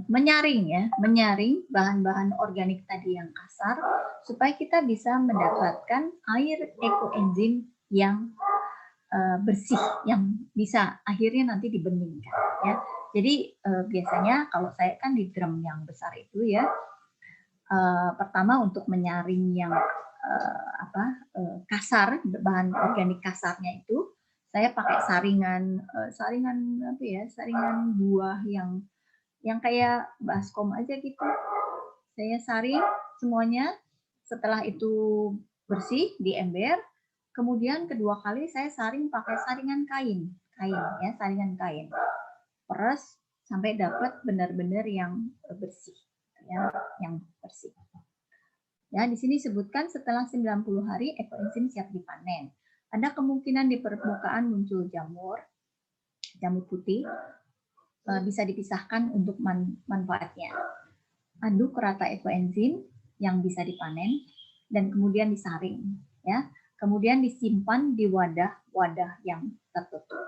menyaring bahan-bahan organik tadi yang kasar supaya kita bisa mendapatkan air ekoenzim yang bersih, yang bisa akhirnya nanti dibeningkan, ya. Jadi biasanya kalau saya kan di drum yang besar itu, ya, pertama untuk menyaring yang kasar, bahan organik kasarnya itu saya pakai saringan buah yang kayak baskom aja gitu. Saya saring semuanya. Setelah itu bersih di ember, kemudian kedua kali saya saring pakai saringan kain, ya, saringan kain. Peres sampai dapat benar-benar yang bersih, ya, yang bersih. Ya, di sini disebutkan setelah 90 hari ekoenzim siap dipanen. Ada kemungkinan di permukaan muncul jamur putih, bisa dipisahkan untuk manfaatnya. Aduk rata ekoenzim yang bisa dipanen dan kemudian disaring, ya. Kemudian disimpan di wadah yang tertutup.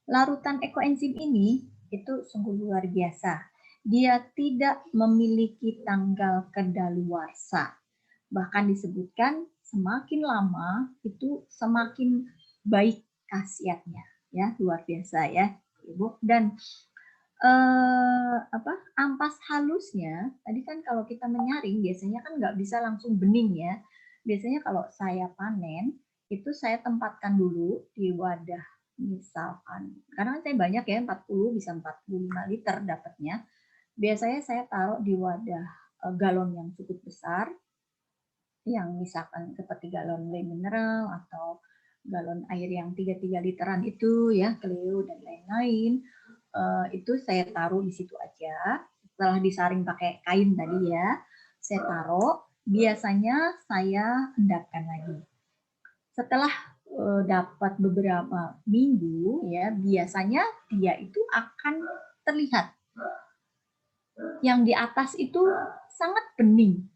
Larutan ekoenzim ini itu sungguh luar biasa. dia tidak memiliki tanggal kedaluarsa. Bahkan disebutkan semakin lama itu semakin baik khasiatnya, ya, luar biasa ya, Ibu. Dan ampas halusnya tadi kan kalau kita menyaring biasanya kan nggak bisa langsung bening ya. Biasanya kalau saya panen itu saya tempatkan dulu di wadah, misalkan karena saya banyak ya, 40 bisa 45 liter dapatnya. Biasanya saya taruh di wadah galon yang cukup besar, yang misalkan seperti galon le mineral atau galon air yang 3 literan itu ya, Cleo dan lain-lain. Itu saya taruh di situ aja. Setelah disaring pakai kain tadi ya, saya taruh. Biasanya saya endapkan lagi. Setelah dapat beberapa minggu ya, biasanya dia itu akan terlihat. Yang di atas itu sangat bening.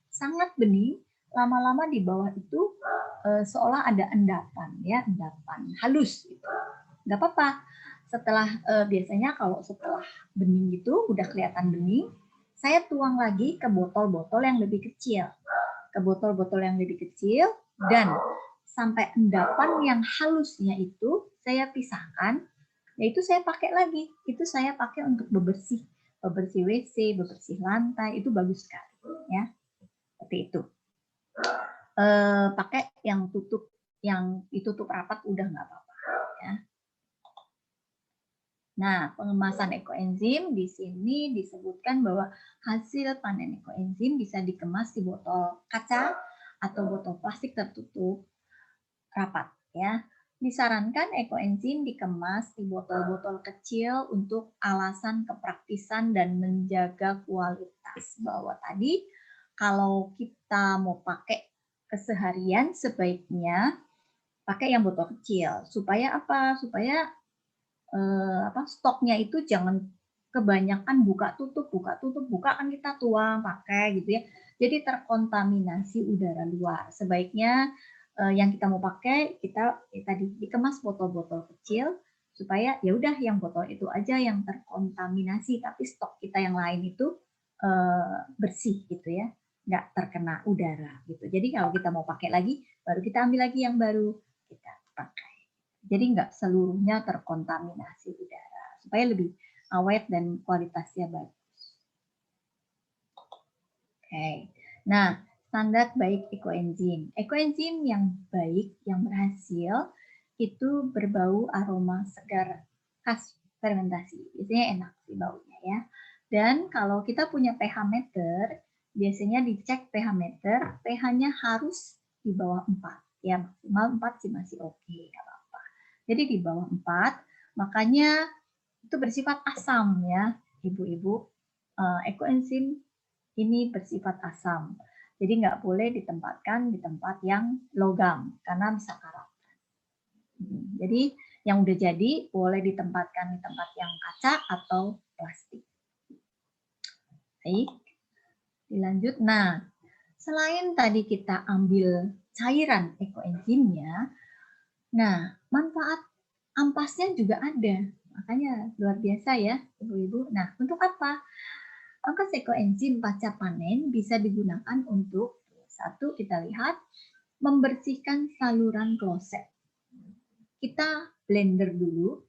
Lama-lama di bawah itu seolah ada endapan ya, endapan halus gitu. Nggak apa-apa. Setelah biasanya kalau setelah bening itu udah kelihatan bening, saya tuang lagi ke botol-botol yang lebih kecil. Dan sampai endapan yang halusnya itu saya pisahkan, yaitu saya pakai lagi. Itu saya pakai untuk bebersih WC, bebersih lantai, itu bagus sekali ya. Seperti itu. Pakai yang ditutup rapat udah nggak apa-apa ya. Nah, pengemasan ekoenzim di sini disebutkan bahwa hasil panen ekoenzim bisa dikemas di botol kaca atau botol plastik tertutup rapat ya. Disarankan ekoenzim dikemas di botol-botol kecil untuk alasan kepraktisan dan menjaga kualitas. Bahwa tadi kalau kita mau pakai keseharian sebaiknya pakai yang botol kecil. Supaya apa? Supaya stoknya itu jangan kebanyakan buka tutup kan kita tuang pakai gitu ya. Jadi terkontaminasi udara luar. Sebaiknya yang kita mau pakai kita tadi dikemas botol-botol kecil supaya ya udah yang botol itu aja yang terkontaminasi, tapi stok kita yang lain itu bersih gitu ya, nggak terkena udara gitu. Jadi kalau kita mau pakai lagi baru kita ambil lagi yang baru kita pakai. Jadi nggak seluruhnya terkontaminasi udara, supaya lebih awet dan kualitasnya bagus. Oke. Nah, standar baik ekoenzim. Ekoenzim yang baik, yang berhasil, itu berbau aroma segar khas fermentasi. Biasanya enak sih baunya ya. Dan kalau kita punya pH meter, biasanya dicek pH meter, pH-nya harus di bawah 4. Ya, maksimal 4 sih masih oke. Jadi di bawah 4, makanya itu bersifat asam ya, Ibu-ibu. Ekoenzim ini bersifat asam. Jadi nggak boleh ditempatkan di tempat yang logam, karena bisa karat. Jadi yang udah jadi boleh ditempatkan di tempat yang kaca atau plastik. Baik, dilanjut. Nah, selain tadi kita ambil cairan ekoenzimnya, nah, manfaat ampasnya juga ada. Makanya luar biasa ya, Ibu-ibu. Nah, untuk apa? Ampas ekoenzim pasca panen bisa digunakan untuk, satu, kita lihat, membersihkan saluran kloset. Kita blender dulu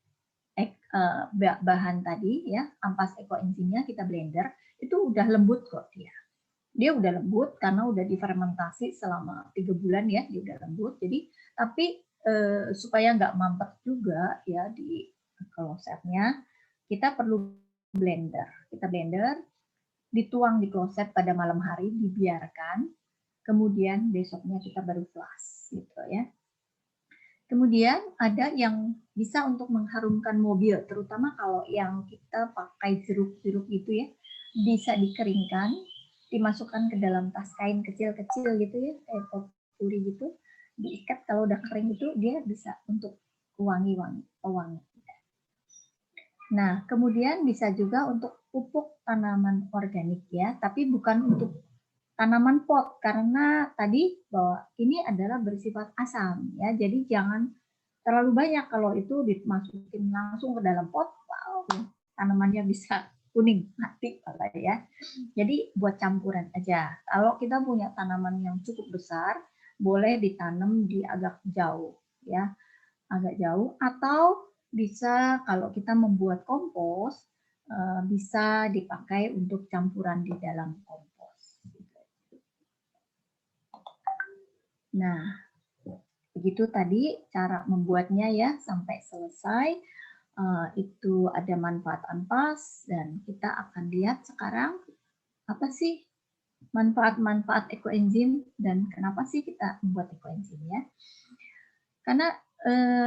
bahan tadi ya, ampas ekoenzimnya kita blender, itu udah lembut kok dia. Dia udah lembut karena udah difermentasi selama 3 bulan ya, dia udah lembut. Jadi, tapi supaya nggak mampet juga ya di klosetnya, kita perlu blender. Kita blender, dituang di kloset pada malam hari, dibiarkan, kemudian besoknya kita baru flush gitu ya. Kemudian ada yang bisa untuk mengharumkan mobil, terutama kalau yang kita pakai sirup-sirup itu ya, bisa dikeringkan, dimasukkan ke dalam tas kain kecil-kecil gitu ya, kayak potpuri gitu, diikat. Kalau udah kering itu dia bisa untuk pewangi. Nah, kemudian bisa juga untuk pupuk tanaman organik ya, tapi bukan untuk tanaman pot, karena tadi bahwa ini adalah bersifat asam ya, jadi jangan terlalu banyak. Kalau itu dimasukin langsung ke dalam pot, wow, tanamannya bisa kuning mati Bapak ya. Jadi buat campuran aja. Kalau kita punya tanaman yang cukup besar, boleh ditanam di agak jauh ya, agak jauh, atau bisa kalau kita membuat kompos bisa dipakai untuk campuran di dalam kompos. Nah, begitu tadi cara membuatnya ya sampai selesai. Itu ada manfaat ampas, dan kita akan lihat sekarang apa sih manfaat-manfaat ekoenzim dan kenapa sih kita membuat ekoenzim ya. Karena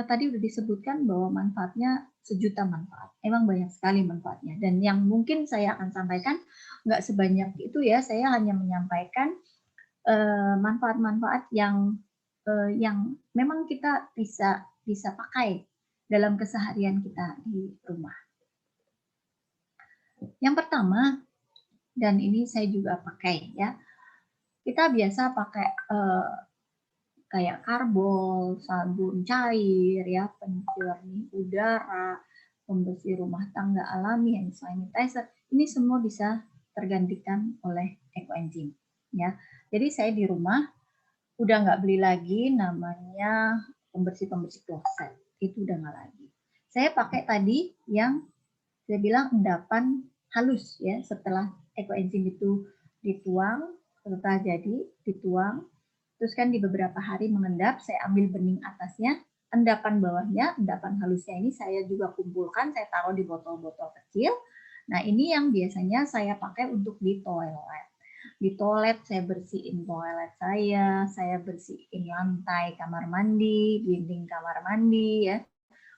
tadi udah disebutkan bahwa manfaatnya sejuta manfaat. Emang banyak sekali manfaatnya, dan yang mungkin saya akan sampaikan nggak sebanyak itu ya. Saya hanya menyampaikan manfaat-manfaat yang memang kita bisa pakai dalam keseharian kita di rumah. Yang pertama, dan ini saya juga pakai ya, kita biasa pakai kayak karbol, sabun cair ya, penjernih udara, pembersih rumah tangga alami, hand sanitizer, ini semua bisa tergantikan oleh ekoenzim ya. Jadi saya di rumah udah nggak beli lagi namanya pembersih kloset, itu udah nggak lagi. Saya pakai tadi yang saya bilang endapan halus ya, setelah ekoenzim itu dituang, setelah jadi dituang, terus kan di beberapa hari mengendap, saya ambil bening atasnya, endapan bawahnya, endapan halusnya ini saya juga kumpulkan, saya taruh di botol-botol kecil. Nah, ini yang biasanya saya pakai untuk di toilet. Di toilet saya bersihin toilet saya bersihin lantai kamar mandi, dinding kamar mandi ya,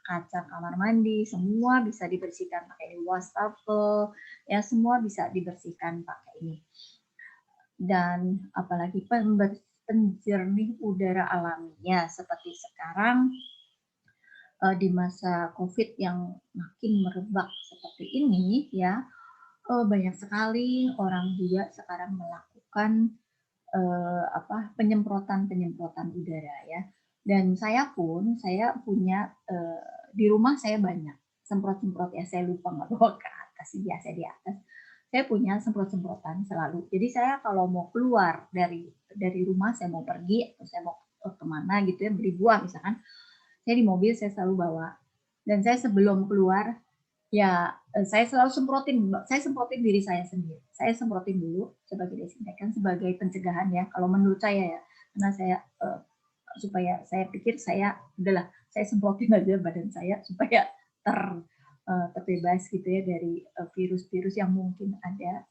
kaca kamar mandi, semua bisa dibersihkan pakai wastafel, ya semua bisa dibersihkan pakai ini. Dan apalagi penjernih udara alami ya, seperti sekarang di masa COVID yang makin merebak seperti ini ya, banyak sekali orang juga sekarang melakukan penyemprotan udara ya. Dan saya punya di rumah saya banyak semprot-semprot ya, saya lupa nggak bawa ke atas, biasa di atas. Saya punya semprot-semprotan selalu. Jadi saya kalau mau keluar dari rumah, saya mau pergi atau saya mau kemana gitu ya, beli buah misalkan, saya di mobil saya selalu bawa. Dan saya sebelum keluar ya saya selalu semprotin diri saya sendiri. Saya semprotin dulu sebagai desinfektan, sebagai pencegahan ya. Kalau menurut saya ya, karena saya supaya saya pikir saya udahlah, saya semprotin aja badan saya supaya terbebas gitu ya dari virus-virus yang mungkin ada.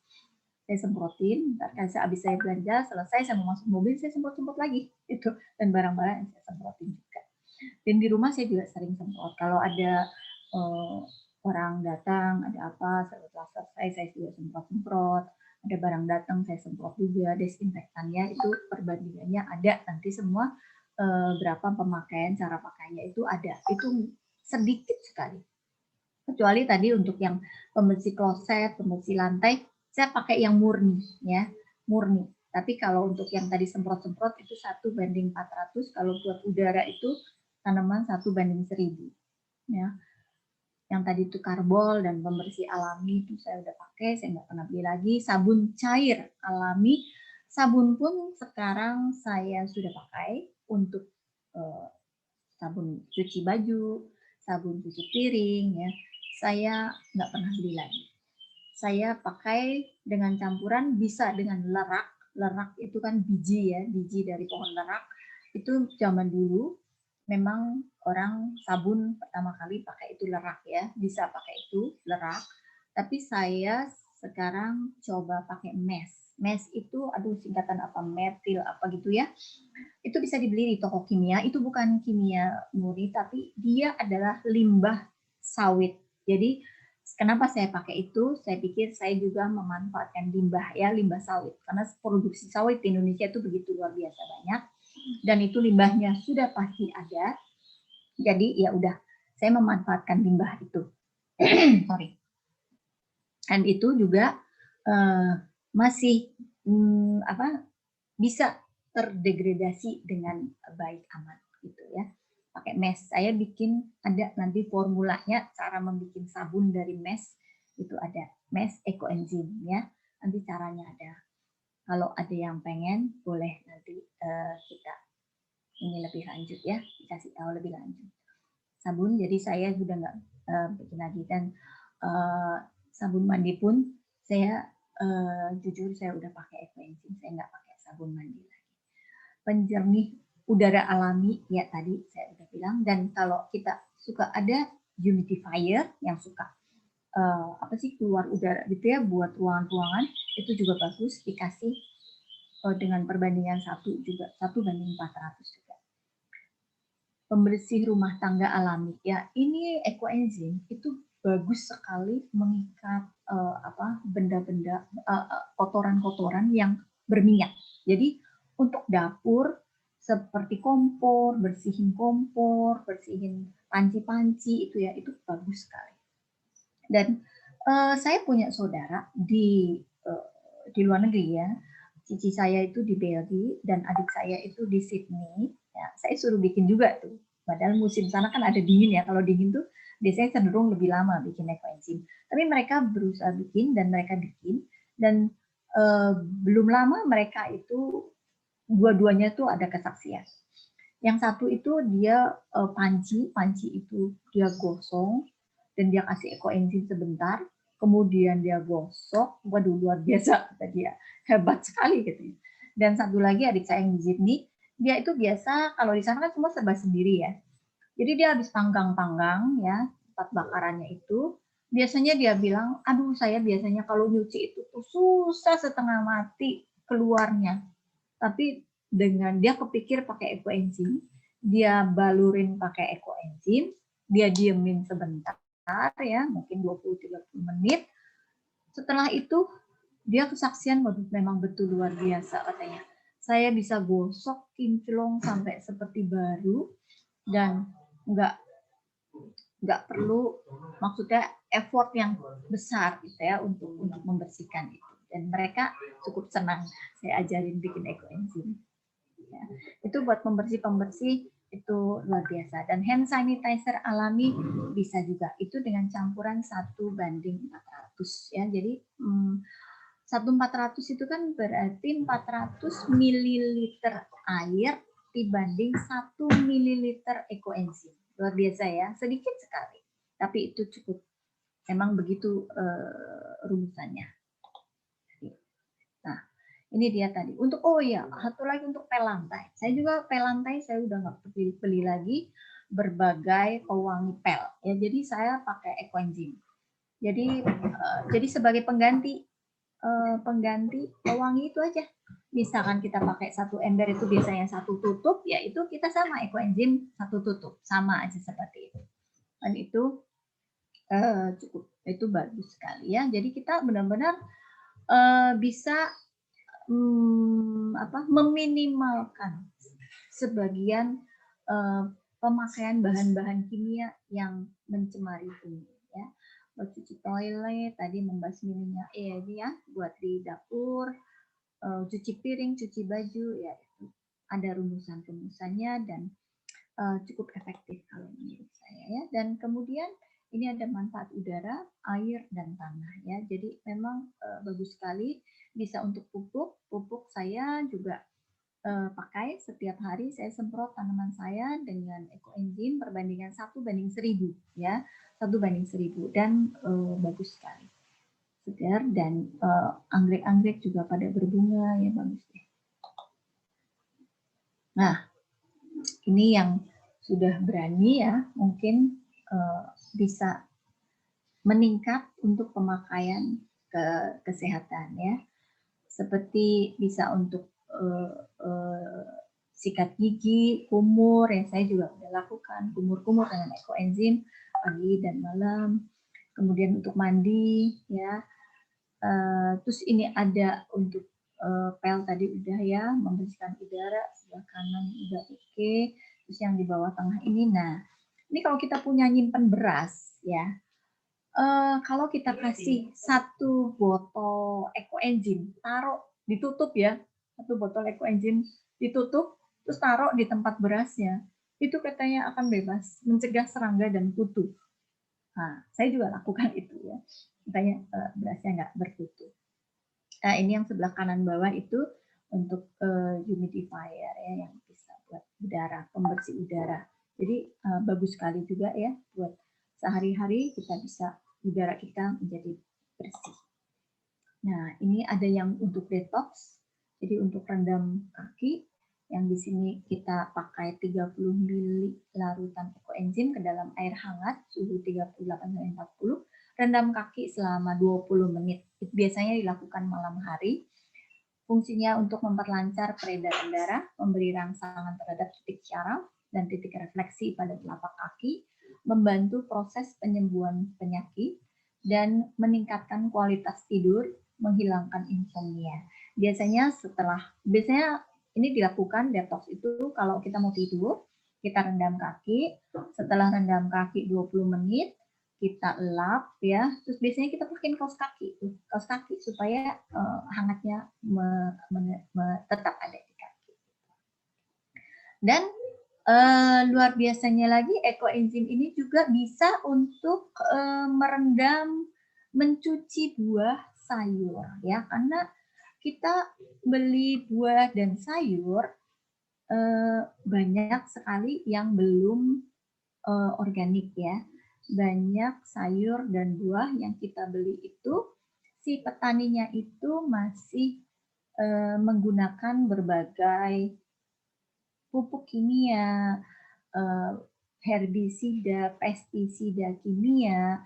Saya semprotin, ntar kan habis saya belanja selesai, saya mau masuk mobil, saya semprot lagi itu, dan barang-barang yang saya semprotin juga. Dan di rumah saya juga sering semprot. Kalau ada orang datang, ada apa, setelah selesai saya juga semprot. Ada barang datang, saya semprot juga. Desinfektannya itu perbandingannya ada, nanti semua berapa pemakaian, cara pakainya itu ada. Itu sedikit sekali. Kecuali tadi untuk yang pembersih kloset, pembersih lantai, saya pakai yang murni ya, murni. Tapi kalau untuk yang tadi semprot-semprot itu 1:400, kalau buat udara itu tanaman 1:1000 ya. Yang tadi itu karbol dan pembersih alami itu saya udah pakai, saya nggak pernah beli lagi. Sabun cair alami, sabun pun sekarang saya sudah pakai untuk sabun cuci baju, sabun cuci piring ya. Saya nggak pernah beli lagi. Saya pakai dengan campuran, bisa dengan lerak. Lerak itu kan biji ya, biji dari pohon lerak. Itu zaman dulu memang orang sabun pertama kali pakai itu lerak ya, bisa pakai itu lerak. Tapi saya sekarang coba pakai mes. Mes itu aduh singkatan apa, metil apa gitu ya. Itu bisa dibeli di toko kimia, itu bukan kimia murni tapi dia adalah limbah sawit. Jadi kenapa saya pakai itu? Saya pikir saya juga memanfaatkan limbah ya, limbah sawit. Karena produksi sawit di Indonesia itu begitu luar biasa banyak. Dan itu limbahnya sudah pasti ada. Jadi ya udah, saya memanfaatkan limbah itu. Sorry. Dan itu juga masih bisa terdegradasi dengan baik aman gitu ya. Pakai mes, saya bikin ada nanti formulanya cara membuat sabun dari mes itu ada MES ekoenzim ya. Nanti caranya ada. Kalau ada yang pengen boleh nanti kita ini lebih lanjut ya, dikasih tahu lebih lanjut. Sabun, jadi saya sudah nggak bikin lagi, dan sabun mandi pun saya jujur saya udah pakai ekoenzim, saya nggak pakai sabun mandi lagi. Penjernih udara alami ya tadi saya udah bilang, dan kalau kita suka ada humidifier yang suka apa sih keluar udara gitu ya buat ruangan-ruangan, itu juga bagus dikasih dengan perbandingan 1 juga 1:400 juga. Pembersih rumah tangga alami ya, ini ekoenzim itu bagus sekali mengikat benda-benda kotoran-kotoran yang berminyak. Jadi untuk dapur seperti kompor, bersihin panci-panci itu ya, itu bagus sekali. Dan saya punya saudara di luar negeri ya. Cici saya itu di Belgia dan adik saya itu di Sydney. Ya, saya suruh bikin juga tuh. Padahal musim sana kan ada dingin ya. Kalau dingin tuh biasanya cenderung lebih lama bikin ekoenzim. Tapi mereka berusaha bikin dan mereka bikin, dan belum lama mereka itu dua-duanya tuh ada kesaksian. Yang satu itu dia panci itu dia gosong dan dia kasih ekoenzim sebentar. Kemudian dia gosok, waduh luar biasa kata dia, hebat sekali gitu. Dan satu lagi adik saya yang di Sydney, dia itu biasa kalau di sana kan semua serba sendiri ya. Jadi dia habis panggang ya tempat bakarannya itu, biasanya dia bilang, aduh saya biasanya kalau nyuci itu tuh susah setengah mati keluarnya. Tapi dengan dia kepikir pakai ekoenzim, dia balurin pakai ekoenzim, dia diemin sebentar ya, mungkin 20-30 menit. Setelah itu dia kesaksian, waduh memang betul luar biasa katanya. Saya bisa gosok kinclong sampai seperti baru dan nggak perlu maksudnya effort yang besar gitu ya untuk membersihkan itu. Dan mereka cukup senang saya ajarin bikin ekoenzim. Ya, itu buat pembersih itu luar biasa. Dan hand sanitizer alami bisa juga, itu dengan campuran 1:400 ya. Jadi 1:400 itu kan berarti 400 ml air dibanding 1 ml ekoenzim. Luar biasa ya, sedikit sekali. Tapi itu cukup, memang begitu rumusannya. Nah, ini dia tadi. Untuk satu lagi untuk pel lantai. Saya juga pel lantai saya udah nggak beli lagi berbagai pewangi pel. Ya, jadi saya pakai ekoenzim. Jadi sebagai pengganti pewangi itu aja. Misalkan kita pakai 1 ember itu biasanya 1 tutup, ya itu kita sama ekoenzim 1 tutup, sama aja seperti itu. Dan itu cukup, itu bagus sekali ya. Jadi kita benar-benar bisa meminimalkan sebagian pemakaian bahan-bahan kimia yang mencemari bumi ya. Buat cuci toilet, tadi membasmi minyak ya, buat di dapur, cuci piring, cuci baju ya, itu ada rumusan-rumusannya dan cukup efektif kalau menurut saya ya. Dan kemudian ini ada manfaat udara, air, dan tanah ya. Jadi memang bagus sekali, bisa untuk pupuk saya juga pakai setiap hari. Saya semprot tanaman saya dengan ekoenzim perbandingan 1:1000 ya, 1:1000 dan bagus sekali, segar, dan anggrek-anggrek juga pada berbunga ya, bagus ya. Nah, ini yang sudah berani ya, mungkin bisa meningkat untuk pemakaian kesehatan ya, seperti bisa untuk sikat gigi, kumur yang saya juga sudah lakukan, kumur-kumur dengan ekoenzim pagi dan malam. Kemudian untuk mandi ya, terus ini ada untuk pel tadi udah ya, membersihkan udara sebelah kanan udah oke. Terus yang di bawah tengah ini, nah ini kalau kita punya nyimpen beras ya, kalau kita kasih 1 botol ekoenzim, taruh ditutup ya, 1 botol ekoenzim ditutup, terus taruh di tempat berasnya, itu katanya akan bebas mencegah serangga dan kutu. Nah, saya juga lakukan itu ya, makanya berasnya nggak berkutu. Nah, ini yang sebelah kanan bawah itu untuk humidifier ya, yang bisa buat udara, pembersih udara. Jadi bagus sekali juga ya buat sehari-hari kita bisa udara kita menjadi bersih. Nah, ini ada yang untuk detox, jadi untuk rendam kaki, yang di sini kita pakai 30 ml larutan ekoenzim ke dalam air hangat, suhu 38-40, rendam kaki selama 20 menit. Itu biasanya dilakukan malam hari. Fungsinya untuk memperlancar peredaran darah, memberi rangsangan terhadap titik syaraf dan titik refleksi pada telapak kaki, membantu proses penyembuhan penyakit, dan meningkatkan kualitas tidur, menghilangkan insomnia. Biasanya ini dilakukan detox itu kalau kita mau tidur, kita rendam kaki, setelah rendam kaki 20 menit, kita lap ya, terus biasanya kita pakai kaos kaki supaya hangatnya tetap ada di kaki. Dan luar biasanya lagi, ekoenzim ini juga bisa untuk merendam, mencuci buah sayur ya, karena kita beli buah dan sayur banyak sekali yang belum organik ya. Banyak sayur dan buah yang kita beli itu si petaninya itu masih menggunakan berbagai pupuk kimia, herbisida, pestisida kimia,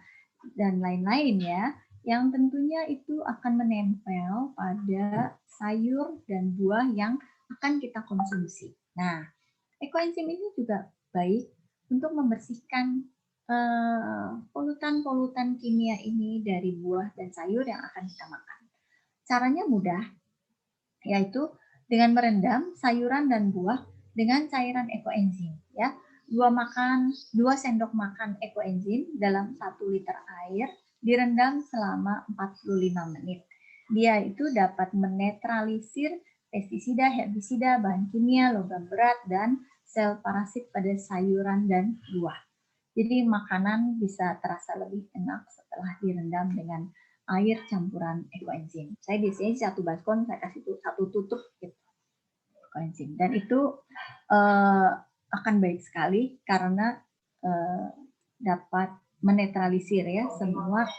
dan lain-lain ya, yang tentunya itu akan menempel pada sayur dan buah yang akan kita konsumsi. Nah, ekoenzim ini juga baik untuk membersihkan polutan-polutan kimia ini dari buah dan sayur yang akan kita makan. Caranya mudah, yaitu dengan merendam sayuran dan buah dengan cairan ekoenzim. Ya, 2 sendok makan ekoenzim dalam 1 liter air direndam selama 45 menit. Dia itu dapat menetralisir pestisida, herbisida, bahan kimia, logam berat, dan sel parasit pada sayuran dan buah. Jadi makanan bisa terasa lebih enak setelah direndam dengan air campuran ekoenzim. Saya biasanya 1 baskon saya kasih 1 tutup gitu ekoenzim, dan itu akan baik sekali karena dapat menetralisir ya semua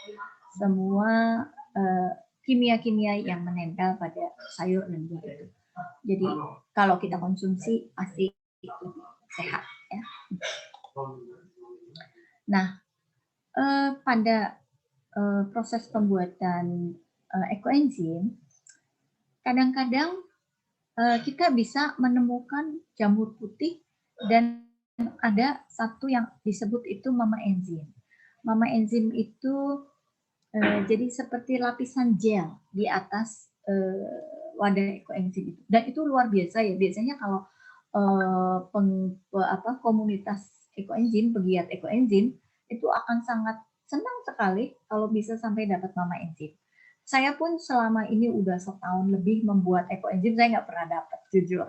kimia-kimia yang menempel pada sayur dan buah itu. Jadi kalau kita konsumsi pasti itu sehat ya. Nah, pada proses pembuatan ekoenzim, kadang-kadang kita bisa menemukan jamur putih dan ada satu yang disebut itu mama enzim. Mama enzim itu jadi seperti lapisan gel di atas wadah ekoenzim itu, dan itu luar biasa ya. Biasanya kalau komunitas ekoenzim, pegiat ekoenzim itu akan sangat senang sekali kalau bisa sampai dapat mama enzim. Saya pun selama ini udah setahun lebih membuat ekoenzim, saya nggak pernah dapat jujur.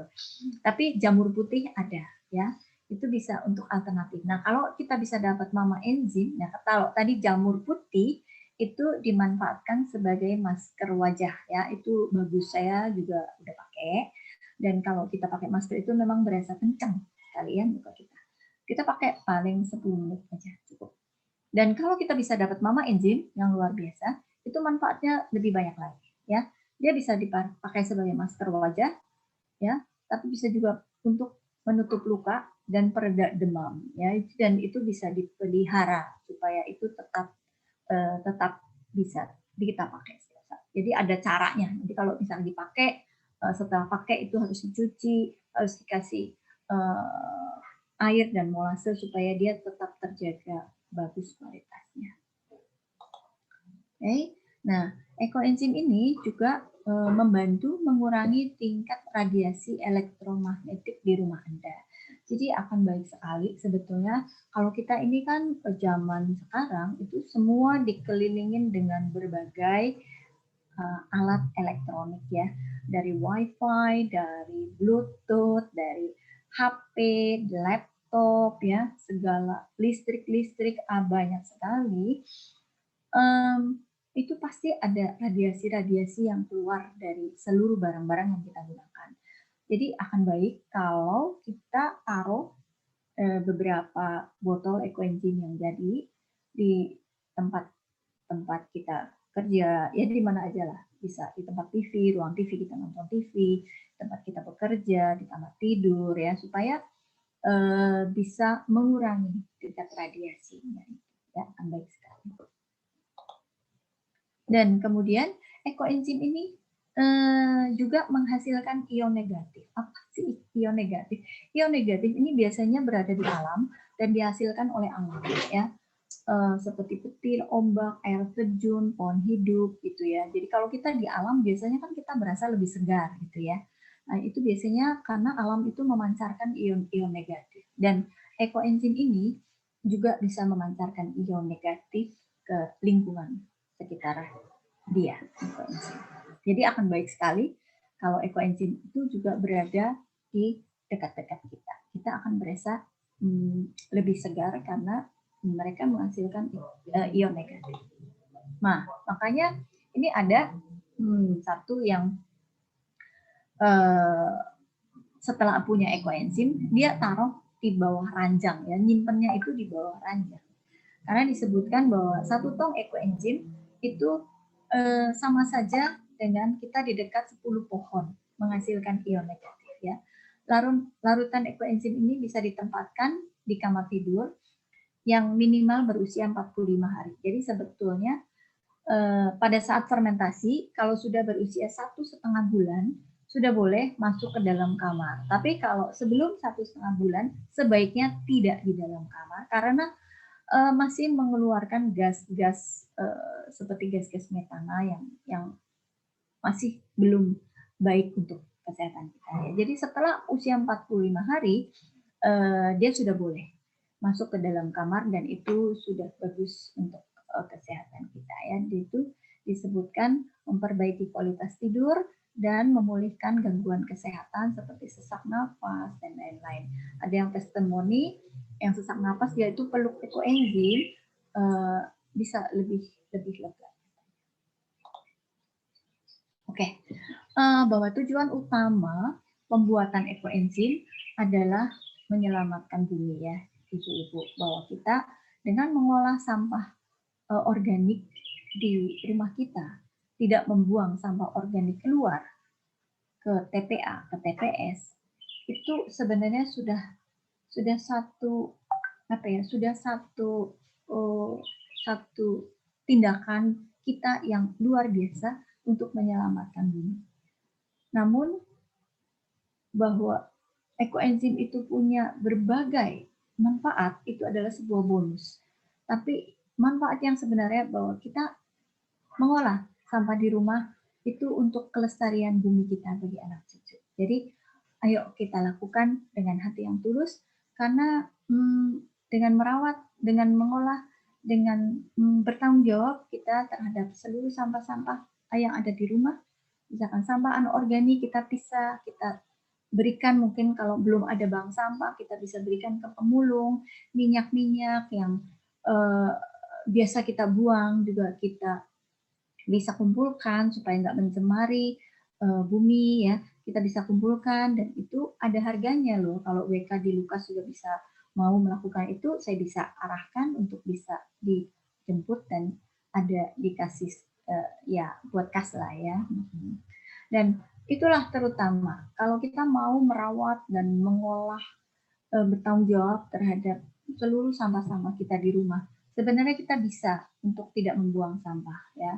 Tapi jamur putih ada ya, itu bisa untuk alternatif. Nah, kalau kita bisa dapat mama enzim, ya kalau tadi jamur putih itu dimanfaatkan sebagai masker wajah ya, itu bagus, saya juga udah pakai. Dan kalau kita pakai masker itu memang berasa kencang sekalian muka kita. Kita pakai paling 10 menit aja cukup. Dan kalau kita bisa dapat mama enzim yang luar biasa, itu manfaatnya lebih banyak lagi ya. Dia bisa dipakai sebagai masker wajah ya, tapi bisa juga untuk menutup luka dan pereda demam ya, dan itu bisa dipelihara supaya itu tetap bisa kita pakai. Jadi ada caranya. Jadi kalau misalnya dipakai, setelah pakai itu harus dicuci, harus dikasih air dan molase supaya dia tetap terjaga bagus kualitasnya. Oke. Nah, ekoenzim ini juga membantu mengurangi tingkat radiasi elektromagnetik di rumah Anda. Jadi akan baik sekali sebetulnya kalau kita ini kan zaman sekarang itu semua dikelilingin dengan berbagai alat elektronik ya, dari wifi, dari bluetooth, dari HP, laptop, laptop ya, segala listrik banyak sekali. Itu pasti ada radiasi-radiasi yang keluar dari seluruh barang-barang yang kita gunakan. Jadi akan baik kalau kita taruh beberapa botol ekoenzim yang jadi di tempat kita kerja, ya di mana aja lah, bisa di tempat TV, ruang TV kita nonton TV, tempat kita bekerja, di kamar tidur ya, supaya bisa mengurangi tingkat radiasinya, ya akan baik sekali. Dan kemudian ekoenzim ini juga menghasilkan ion negatif. Apa sih ion negatif? Ion negatif ini biasanya berada di alam dan dihasilkan oleh alam, ya. Seperti petir, ombak, air terjun, pohon hidup, gitu ya. Jadi kalau kita di alam biasanya kan kita merasa lebih segar, gitu ya. Nah, itu biasanya karena alam itu memancarkan ion-ion negatif. Dan ekoenzim ini juga bisa memancarkan ion negatif ke lingkungan sekitar dia. Ekoenzim. Jadi akan baik sekali kalau ekoenzim itu juga berada di dekat-dekat kita. Kita akan merasa lebih segar karena mereka menghasilkan ion negatif. Nah, makanya ini ada satu yang setelah punya ekoenzim, dia taruh di bawah ranjang, ya, nyimpennya itu di bawah ranjang. Karena disebutkan bahwa 1 tong ekoenzim itu sama saja dengan kita di dekat 10 pohon menghasilkan ion negatif, ya. Larutan ekoenzim ini bisa ditempatkan di kamar tidur yang minimal berusia 45 hari. Jadi sebetulnya pada saat fermentasi, kalau sudah berusia 1,5 bulan, sudah boleh masuk ke dalam kamar. Tapi kalau sebelum 1,5 bulan, sebaiknya tidak di dalam kamar, karena masih mengeluarkan gas-gas seperti gas-gas metana yang masih belum baik untuk kesehatan kita. Ya. Jadi setelah usia 45 hari, dia sudah boleh masuk ke dalam kamar dan itu sudah bagus untuk kesehatan kita. Ya. Itu disebutkan memperbaiki kualitas tidur dan memulihkan gangguan kesehatan seperti sesak nafas dan lain-lain. Ada yang testimoni yang sesak nafas dia itu perlu ekoenzim bisa lebih lega. Oke, bahwa tujuan utama pembuatan ekoenzim adalah menyelamatkan bumi, ya, ibu-ibu, bahwa kita dengan mengolah sampah organik di rumah kita, tidak membuang sampah organik keluar ke TPA, ke TPS, itu sebenarnya sudah satu tindakan kita yang luar biasa untuk menyelamatkan bumi. Namun bahwa ekoenzim itu punya berbagai manfaat itu adalah sebuah bonus. Tapi manfaat yang sebenarnya bahwa kita mengolah sampah di rumah itu untuk kelestarian bumi kita bagi anak cucu. Jadi ayo kita lakukan dengan hati yang tulus, karena dengan merawat, dengan mengolah, dengan bertanggung jawab kita terhadap seluruh sampah-sampah yang ada di rumah. Misalkan sampah anorganik kita pisah, kita berikan, mungkin kalau belum ada bank sampah kita bisa berikan ke pemulung. Minyak-minyak yang biasa kita buang juga kita bisa kumpulkan supaya nggak mencemari bumi, ya. Kita bisa kumpulkan dan itu ada harganya loh. Kalau WK di Lukas juga bisa mau melakukan itu, saya bisa arahkan untuk bisa dijemput dan ada dikasih ya buat kas lah, ya. Dan itulah terutama kalau kita mau merawat dan mengolah, bertanggung jawab terhadap seluruh sampah-sampah kita di rumah. Sebenarnya kita bisa untuk tidak membuang sampah, ya.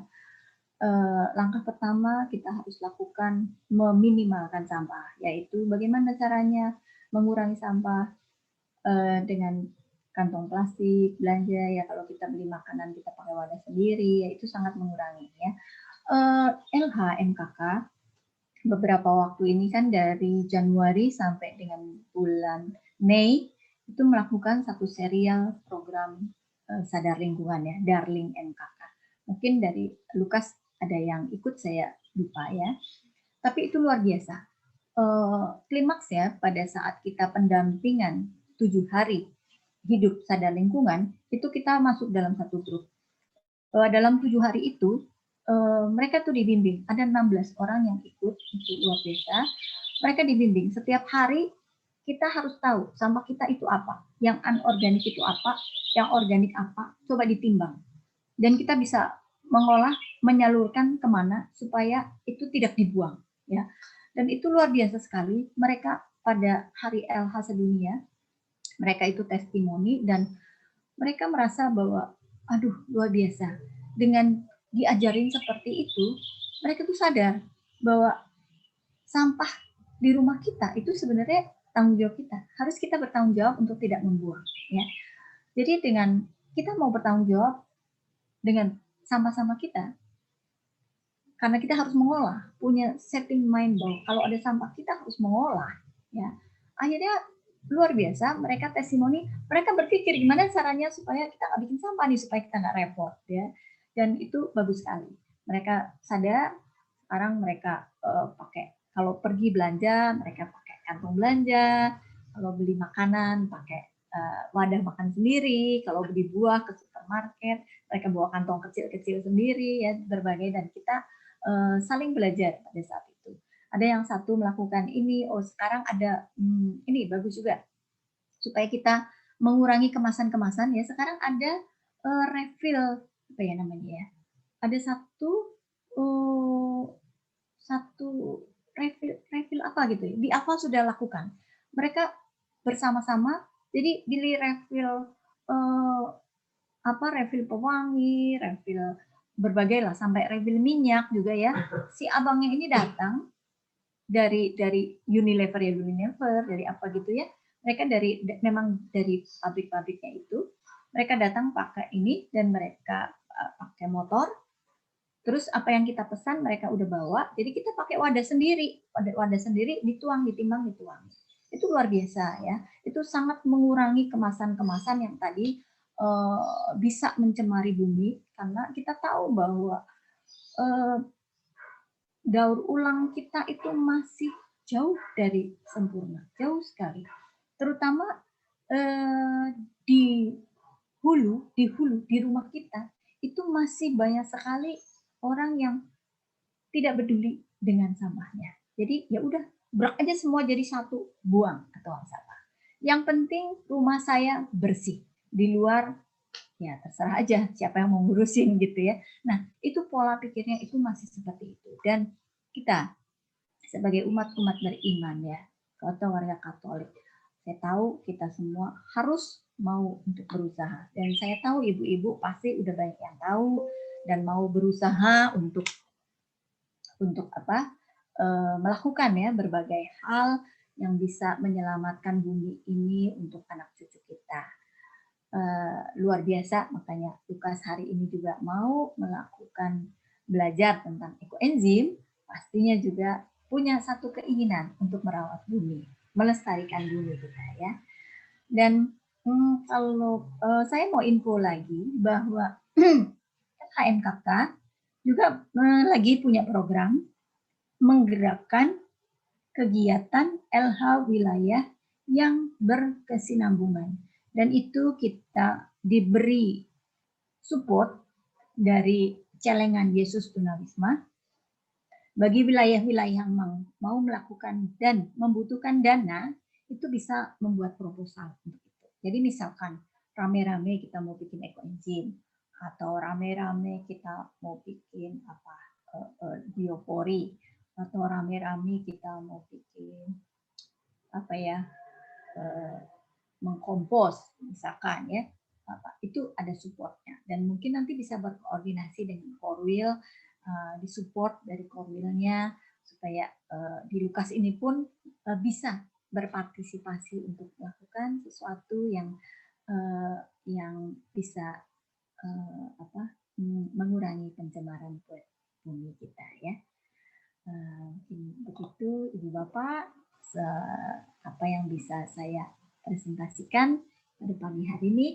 Langkah pertama kita harus lakukan meminimalkan sampah, yaitu bagaimana caranya mengurangi sampah dengan kantong plastik belanja, ya. Kalau kita beli makanan kita pakai wadah sendiri, ya itu sangat mengurangi, ya. LHMKK beberapa waktu ini kan dari Januari sampai dengan bulan Mei itu melakukan satu serial program sadar lingkungan, ya, Darling MKK. Mungkin dari Lukas ada yang ikut, saya lupa, ya. Tapi itu luar biasa. Klimaks, ya, pada saat kita pendampingan 7 hari hidup sadar lingkungan, itu kita masuk dalam satu grup. Dalam 7 hari itu, mereka tuh dibimbing. Ada 16 orang yang ikut, itu luar biasa. Mereka dibimbing. Setiap hari kita harus tahu sampah kita itu apa. Yang anorganik itu apa, yang organik apa, coba ditimbang. Dan kita bisa mengolah, menyalurkan kemana supaya itu tidak dibuang. Ya. Dan itu luar biasa sekali. Mereka pada hari LH sedunia, mereka itu testimoni dan mereka merasa bahwa aduh luar biasa. Dengan diajarin seperti itu, mereka tuh sadar bahwa sampah di rumah kita itu sebenarnya tanggung jawab kita. Harus kita bertanggung jawab untuk tidak membuang. Ya. Jadi dengan kita mau bertanggung jawab dengan sampah-sampah kita, karena kita harus mengolah, punya setting mind bahwa kalau ada sampah kita harus mengolah. Ya. Akhirnya luar biasa, mereka testimoni, mereka berpikir gimana caranya supaya kita nggak bikin sampah nih, supaya kita nggak repot. Ya. Dan itu bagus sekali. Mereka sadar, sekarang mereka pakai, kalau pergi belanja, mereka pakai kantong belanja, kalau beli makanan, pakai wadah makan sendiri, kalau beli buah ke supermarket, mereka bawa kantong kecil-kecil sendiri, ya berbagai, dan kita saling belajar pada saat itu. Ada yang satu melakukan ini, oh sekarang ada ini bagus juga, supaya kita mengurangi kemasan-kemasan ya. Sekarang ada refill apa ya namanya ya? Ada satu refill apa gitu ya? Di Ava sudah lakukan. Mereka bersama-sama, jadi beli refill refill pewangi, refill berbagai lah, sampai refill minyak juga ya. Si abangnya ini datang dari Unilever ya, dari apa gitu ya. Mereka memang dari pabrik-pabriknya itu, mereka datang pakai ini dan mereka pakai motor. Terus apa yang kita pesan mereka udah bawa, jadi kita pakai wadah sendiri, dituang, ditimbang, dituang. Itu luar biasa ya. Itu sangat mengurangi kemasan-kemasan yang tadi bisa mencemari bumi, karena kita tahu bahwa daur ulang kita itu masih jauh dari sempurna, jauh sekali. Terutama di hulu, di rumah kita itu masih banyak sekali orang yang tidak peduli dengan sampahnya. Jadi ya udah, brak aja semua jadi satu, buang atau sampah. Yang penting rumah saya bersih. Di luar ya terserah aja siapa yang mau ngurusin gitu ya. Nah, itu pola pikirnya itu masih seperti itu. Dan kita sebagai umat-umat beriman ya, atau warga Katolik, saya tahu kita semua harus mau untuk berusaha. Dan saya tahu ibu-ibu pasti udah banyak yang tahu dan mau berusaha untuk melakukan ya berbagai hal yang bisa menyelamatkan bumi ini untuk anak cucu kita. Luar biasa, makanya Lukas hari ini juga mau melakukan belajar tentang ekoenzim, pastinya juga punya satu keinginan untuk merawat bumi, melestarikan bumi kita ya. Dan kalau saya mau info lagi bahwa HMKK juga lagi punya program menggerakkan kegiatan LH wilayah yang berkesinambungan. Dan itu kita diberi support dari Celengan Yesus Tunawisma bagi wilayah-wilayah yang mau melakukan dan membutuhkan dana, itu bisa membuat proposal untuk itu. Jadi misalkan rame-rame kita mau bikin ekoenzim, atau rame-rame kita mau bikin biopori, atau rame-rame kita mau bikin mengkompos misalkan ya, itu ada supportnya. Dan mungkin nanti bisa berkoordinasi dengan Korwil, disupport dari Korwilnya supaya di Lukas ini pun bisa berpartisipasi untuk melakukan sesuatu yang bisa mengurangi pencemaran bumi kita ya. Begitu Ibu Bapak apa yang bisa saya presentasikan pada pagi hari ini.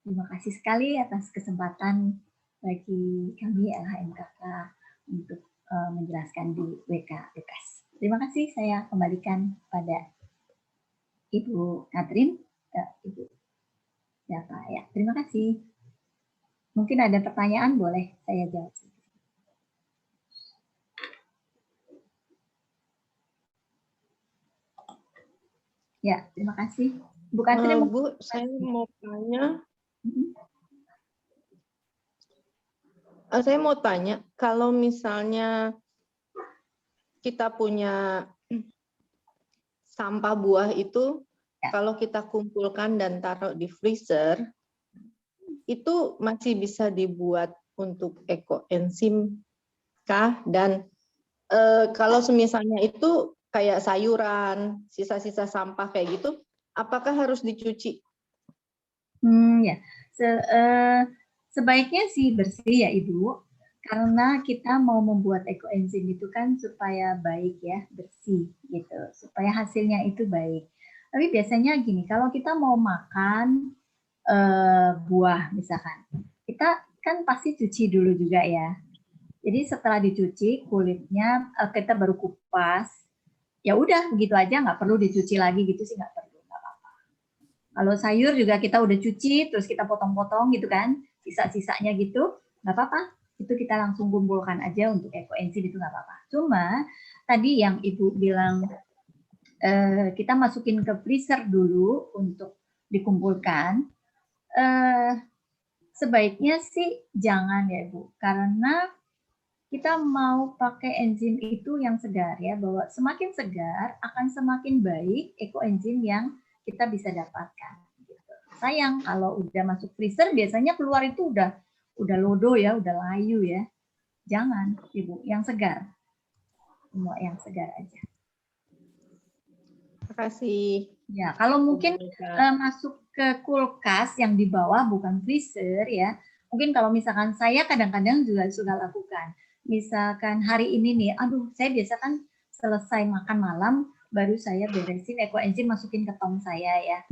Terima kasih sekali atas kesempatan bagi kami LHMKK untuk menjelaskan di WK Lukas. Terima kasih, saya kembalikan pada Ibu Katrin. Ibu. Ya Pak, ya. Terima kasih. Mungkin ada pertanyaan, boleh saya jawab. Ya, terima kasih. Bu Katri, Bu, saya mau tanya. Saya mau tanya, kalau misalnya kita punya sampah buah itu, Ya. kalau kita kumpulkan dan taruh di freezer, itu masih bisa dibuat untuk ekoenzim kah? Dan kalau semisalnya itu kayak sayuran, sisa-sisa sampah kayak gitu, apakah harus dicuci? Ya. Sebaiknya sih bersih ya Ibu, karena kita mau membuat ekoenzim itu kan supaya baik ya, bersih gitu, supaya hasilnya itu baik. Tapi biasanya gini, kalau kita mau makan buah misalkan, kita kan pasti cuci dulu juga ya. Jadi setelah dicuci kulitnya kita baru kupas, ya udah begitu aja, nggak perlu dicuci lagi gitu sih, nggak perlu, nggak apa-apa. Kalau sayur juga kita udah cuci, terus kita potong-potong gitu kan, sisa-sisanya gitu, nggak apa-apa. Itu kita langsung kumpulkan aja untuk ekoenzim, itu nggak apa-apa. Cuma tadi yang Ibu bilang kita masukin ke freezer dulu untuk dikumpulkan, sebaiknya sih jangan ya Ibu, karena kita mau pakai enzim itu yang segar ya, bahwa semakin segar akan semakin baik ekoenzim yang kita bisa dapatkan. Gitu. Sayang kalau udah masuk freezer biasanya keluar itu udah lodo ya, udah layu ya. Jangan Ibu, yang segar. Semua yang segar aja. Terima kasih. Ya, kalau mungkin masuk ke kulkas yang di bawah bukan freezer ya. Mungkin kalau misalkan saya kadang-kadang juga suka lakukan. Misalkan hari ini nih, aduh saya biasa kan selesai makan malam baru saya beresin ekoenzim masukin ke tong saya ya.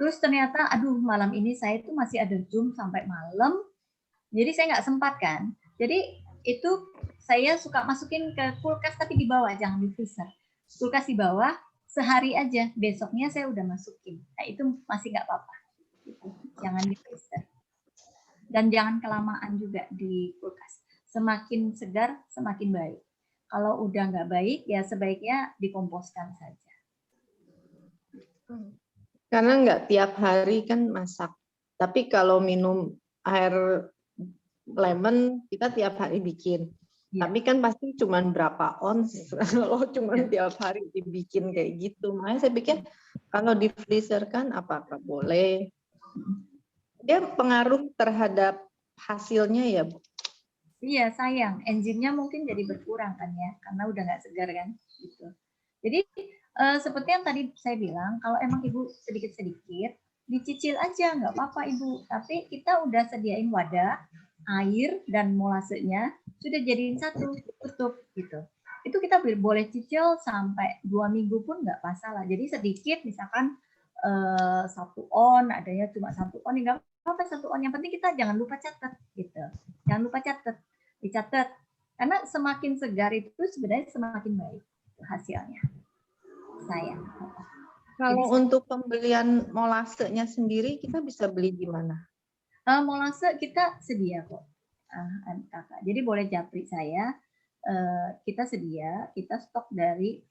Terus ternyata aduh malam ini saya tuh masih ada Zoom sampai malam. Jadi saya nggak sempat kan. Jadi itu saya suka masukin ke kulkas tapi di bawah, jangan di freezer. Kulkas di bawah sehari aja, besoknya saya udah masukin. Nah itu masih nggak apa-apa. Jangan di freezer. Dan jangan kelamaan juga di kulkas. Semakin segar, semakin baik. Kalau udah nggak baik, ya sebaiknya dikomposkan saja. Karena nggak tiap hari kan masak. Tapi kalau minum air lemon, kita tiap hari bikin. Ya. Tapi kan pasti cuma berapa ons kalau cuma tiap hari dibikin kayak gitu. Makanya saya pikir kalau di freezer kan apakah boleh? Dia pengaruh terhadap hasilnya ya, Bu? Iya, sayang. Enzimnya mungkin jadi berkurang kan ya, karena udah nggak segar kan. Gitu. Jadi seperti yang tadi saya bilang, kalau emang Ibu sedikit-sedikit, dicicil aja, nggak apa-apa Ibu. Tapi kita udah sediain wadah, air, dan molasenya, sudah jadiin satu, tutup gitu. Itu kita boleh cicil sampai 2 minggu pun nggak masalah. Jadi sedikit, misalkan 1 on, adanya cuma 1 on, nggak apa-apa 1 on. Yang penting kita jangan lupa catat gitu. Jangan lupa catat, dicatat. Karena semakin segar itu sebenarnya semakin baik hasilnya. Saya. Kalau jadi, untuk pembelian molasenya sendiri kita bisa beli di mana? Molase kita sedia kok, MKK. Jadi boleh japri saya, kita sedia, kita stok dari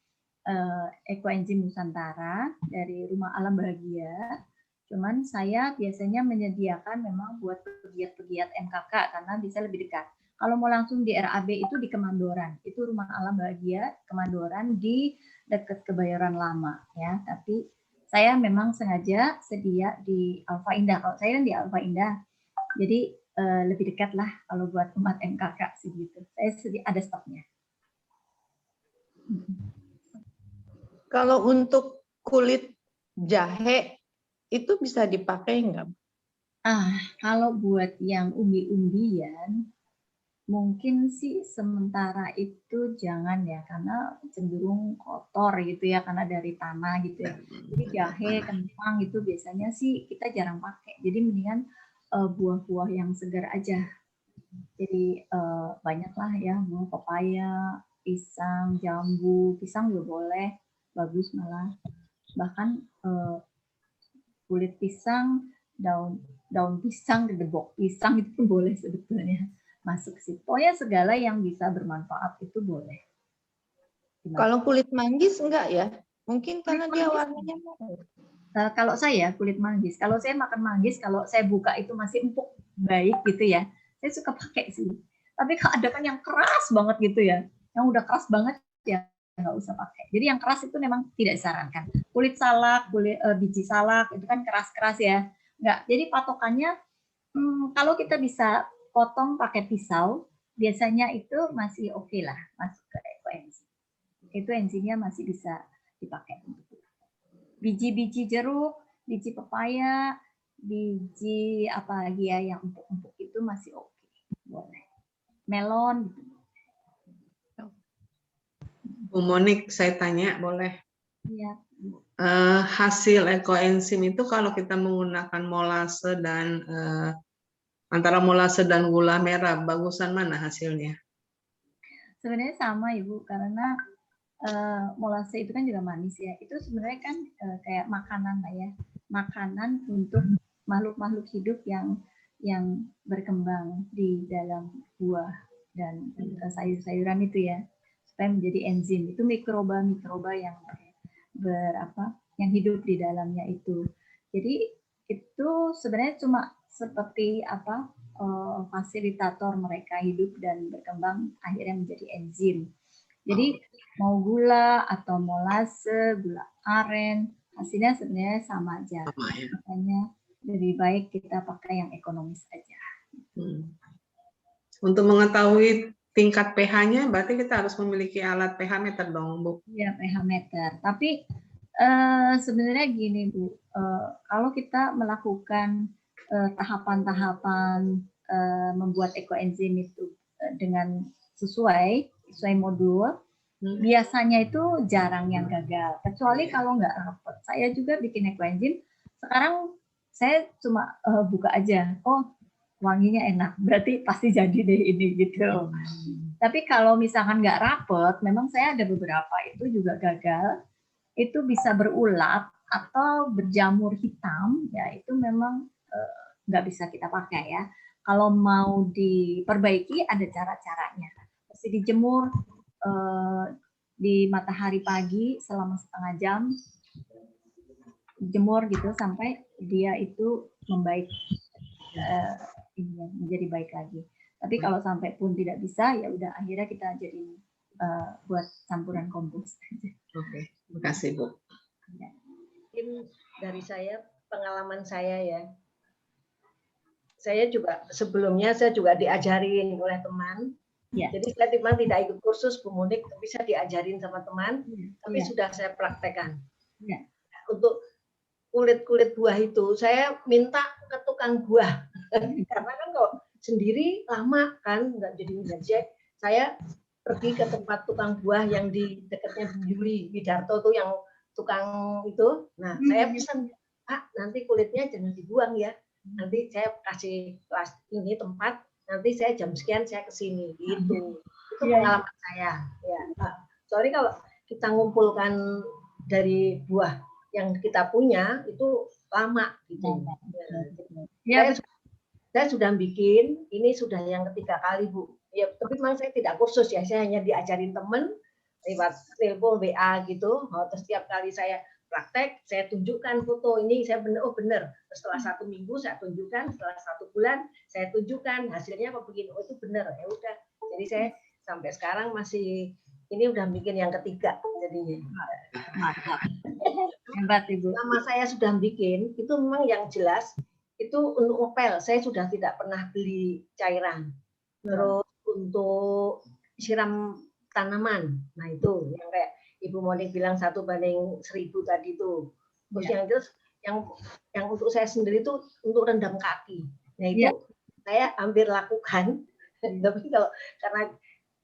Ekoenzim Nusantara, dari Rumah Alam Bahagia. Cuman saya biasanya menyediakan memang buat pegiat-pegiat MKK karena bisa lebih dekat. Kalau mau langsung di RAB itu di Kemandoran, itu Rumah Alam Bahagia Kemandoran di dekat Kebayoran Lama ya. Tapi saya memang sengaja sedia di Alfa Indah. Kalau saya kan di Alfa Indah, jadi lebih dekat lah kalau buat umat MKK sih gitu. Saya sedia ada stoknya. Kalau untuk kulit jahe itu bisa dipakai nggak? Kalau buat yang umbi-umbian, mungkin sih sementara itu jangan ya, karena cenderung kotor gitu ya, karena dari tanah gitu ya. Jadi jahe, kentang itu biasanya sih kita jarang pakai. Jadi mendingan buah-buah yang segar aja. Jadi banyaklah ya, buah pepaya, pisang, jambu, pisang juga boleh, bagus malah. Bahkan kulit pisang, daun pisang, gedebok pisang itu pun boleh sebetulnya masuk sih. Pokoknya segala yang bisa bermanfaat itu boleh. Kalau kulit manggis enggak ya? Mungkin karena dia manggis. warnanya merah. Kalau saya kulit manggis, kalau saya makan manggis, kalau saya buka itu masih empuk baik gitu ya, saya suka pakai sih. Tapi kalau ada kan yang keras banget gitu ya, yang udah keras banget ya nggak usah pakai. Jadi yang keras itu memang tidak disarankan. Kulit salak, biji salak itu kan keras-keras ya. Nggak. Jadi patokannya kalau kita bisa potong pakai pisau, biasanya itu masih oke lah masuk ke ekoenzim. Itu enzimnya masih bisa dipakai. Biji-biji jeruk, biji pepaya, biji apa lagi ya yang empuk-empuk itu masih oke, boleh. Melon. Bu Monik, saya tanya boleh? Iya. Hasil ekoenzim itu kalau kita menggunakan molase dan antara molase dan gula merah, bagusan mana hasilnya? Sebenarnya sama Ibu, karena molase itu kan juga manis ya. Itu sebenarnya kan kayak makanan lah ya. Makanan untuk makhluk-makhluk hidup yang berkembang di dalam buah dan sayur-sayuran itu ya. Supaya menjadi enzim. Itu mikroba-mikroba yang yang hidup di dalamnya itu. Jadi itu sebenarnya cuma seperti fasilitator mereka hidup dan berkembang akhirnya menjadi enzim. Jadi mau gula atau molase, gula aren, hasilnya sebenarnya sama aja. Makanya lebih baik kita pakai yang ekonomis aja. Untuk mengetahui tingkat pH-nya, berarti kita harus memiliki alat pH meter dong, Bu. Iya, pH meter. Tapi sebenarnya gini, Bu, kalau kita melakukan tahapan-tahapan membuat ekoenzim itu dengan sesuai modul, biasanya itu jarang yang gagal. Kecuali kalau nggak rapet. Saya juga bikin ekoenzim. Sekarang saya cuma buka aja. Oh, wanginya enak. Berarti pasti jadi deh ini gitu. Tapi kalau misalkan nggak rapet, memang saya ada beberapa itu juga gagal. Itu bisa berulat atau berjamur hitam. Ya itu memang nggak bisa kita pakai ya. Kalau mau diperbaiki ada cara-caranya. Mesti dijemur di matahari pagi selama setengah jam, jemur gitu sampai dia itu membaik, menjadi baik lagi. Tapi kalau sampai pun tidak bisa, ya udah akhirnya kita jadi buat campuran kompos. Oke, terima kasih Bu. Mungkin dari saya, pengalaman saya ya. Saya juga sebelumnya saya juga diajarin oleh teman. Ya. Jadi saya memang tidak ikut kursus Bu Monik, tapi saya diajarin sama teman, tapi sudah saya praktekkan. Ya. Untuk kulit buah itu, saya minta ke tukang buah. Karena kan kalau sendiri lama kan, nggak jadi ngejek. Saya pergi ke tempat tukang buah yang di dekatnya Bu Yuli Widarto tuh yang tukang itu. Nah, saya pesan, Pak, nanti kulitnya jangan dibuang ya. Nanti saya kasih kelas ini tempat, nanti saya jam sekian saya kesini gitu. Itu pengalaman saya. Ya, soalnya kalau kita ngumpulkan dari buah yang kita punya itu lama gitu. Ya, saya sudah bikin, ini sudah yang ketiga kali Bu. Ya, tapi memang saya tidak kursus ya, saya hanya diajarin teman lewat telepon WA gitu. Terus setiap kali saya praktek, saya tunjukkan foto ini, saya benar, oh benar. Setelah 1 minggu saya tunjukkan, setelah 1 bulan saya tunjukkan hasilnya apa begini, oh itu benar, ya udah. Jadi saya sampai sekarang masih ini udah bikin yang ketiga jadinya. Mantap. Hebat Ibu. Nama saya sudah bikin, itu memang yang jelas itu untuk ngepel. Saya sudah tidak pernah beli cairan. Terus untuk siram tanaman, nah itu yang kayak Ibu Monik bilang 1:1000 tadi itu. Terus yang untuk saya sendiri itu untuk rendam kaki. Nah itu saya hampir lakukan. Tapi kalau karena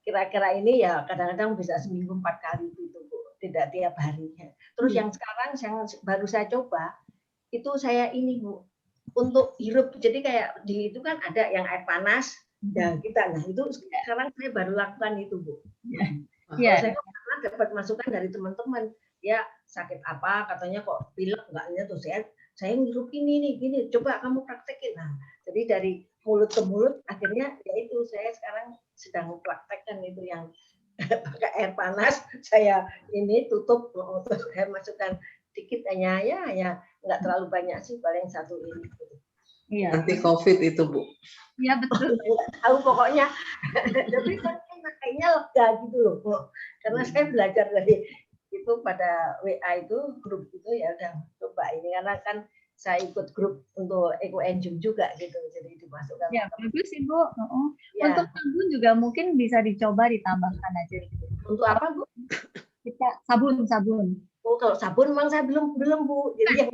kira-kira ini ya kadang-kadang bisa seminggu 4 kali itu Bu, tidak tiap hari. Terus yang sekarang yang baru saya coba itu saya ini Bu, untuk hirup. Jadi kayak di itu kan ada yang air panas. Nah kita, nah itu sekarang saya baru lakukan itu Bu. Ya. Saya dapat masukan dari teman-teman, ya sakit apa katanya kok pilek enggaknya tuh saya ngirup ini nih, gini, coba kamu praktekin. Nah, jadi dari mulut ke mulut, akhirnya ya itu saya sekarang sedang praktekkan itu yang pakai air panas, saya ini tutup, terus saya masukkan dikit hanya ya nggak terlalu banyak sih, paling satu ini. Iya. Anti COVID itu, Bu. Iya betul. Nggak tahu pokoknya, tapi kan kayaknya lega gitu loh, Bu. Karena saya belajar dari itu pada WA itu, grup itu ya udah coba ini, karena kan saya ikut grup untuk Eco Engine juga gitu, jadi dimasukkan. Ya bagus Ibu. Ya. Untuk sabun juga mungkin bisa dicoba ditambahkan aja. Untuk apa, Bu? Kita sabun. Oh, kalau sabun memang saya belum Bu. Jadi yang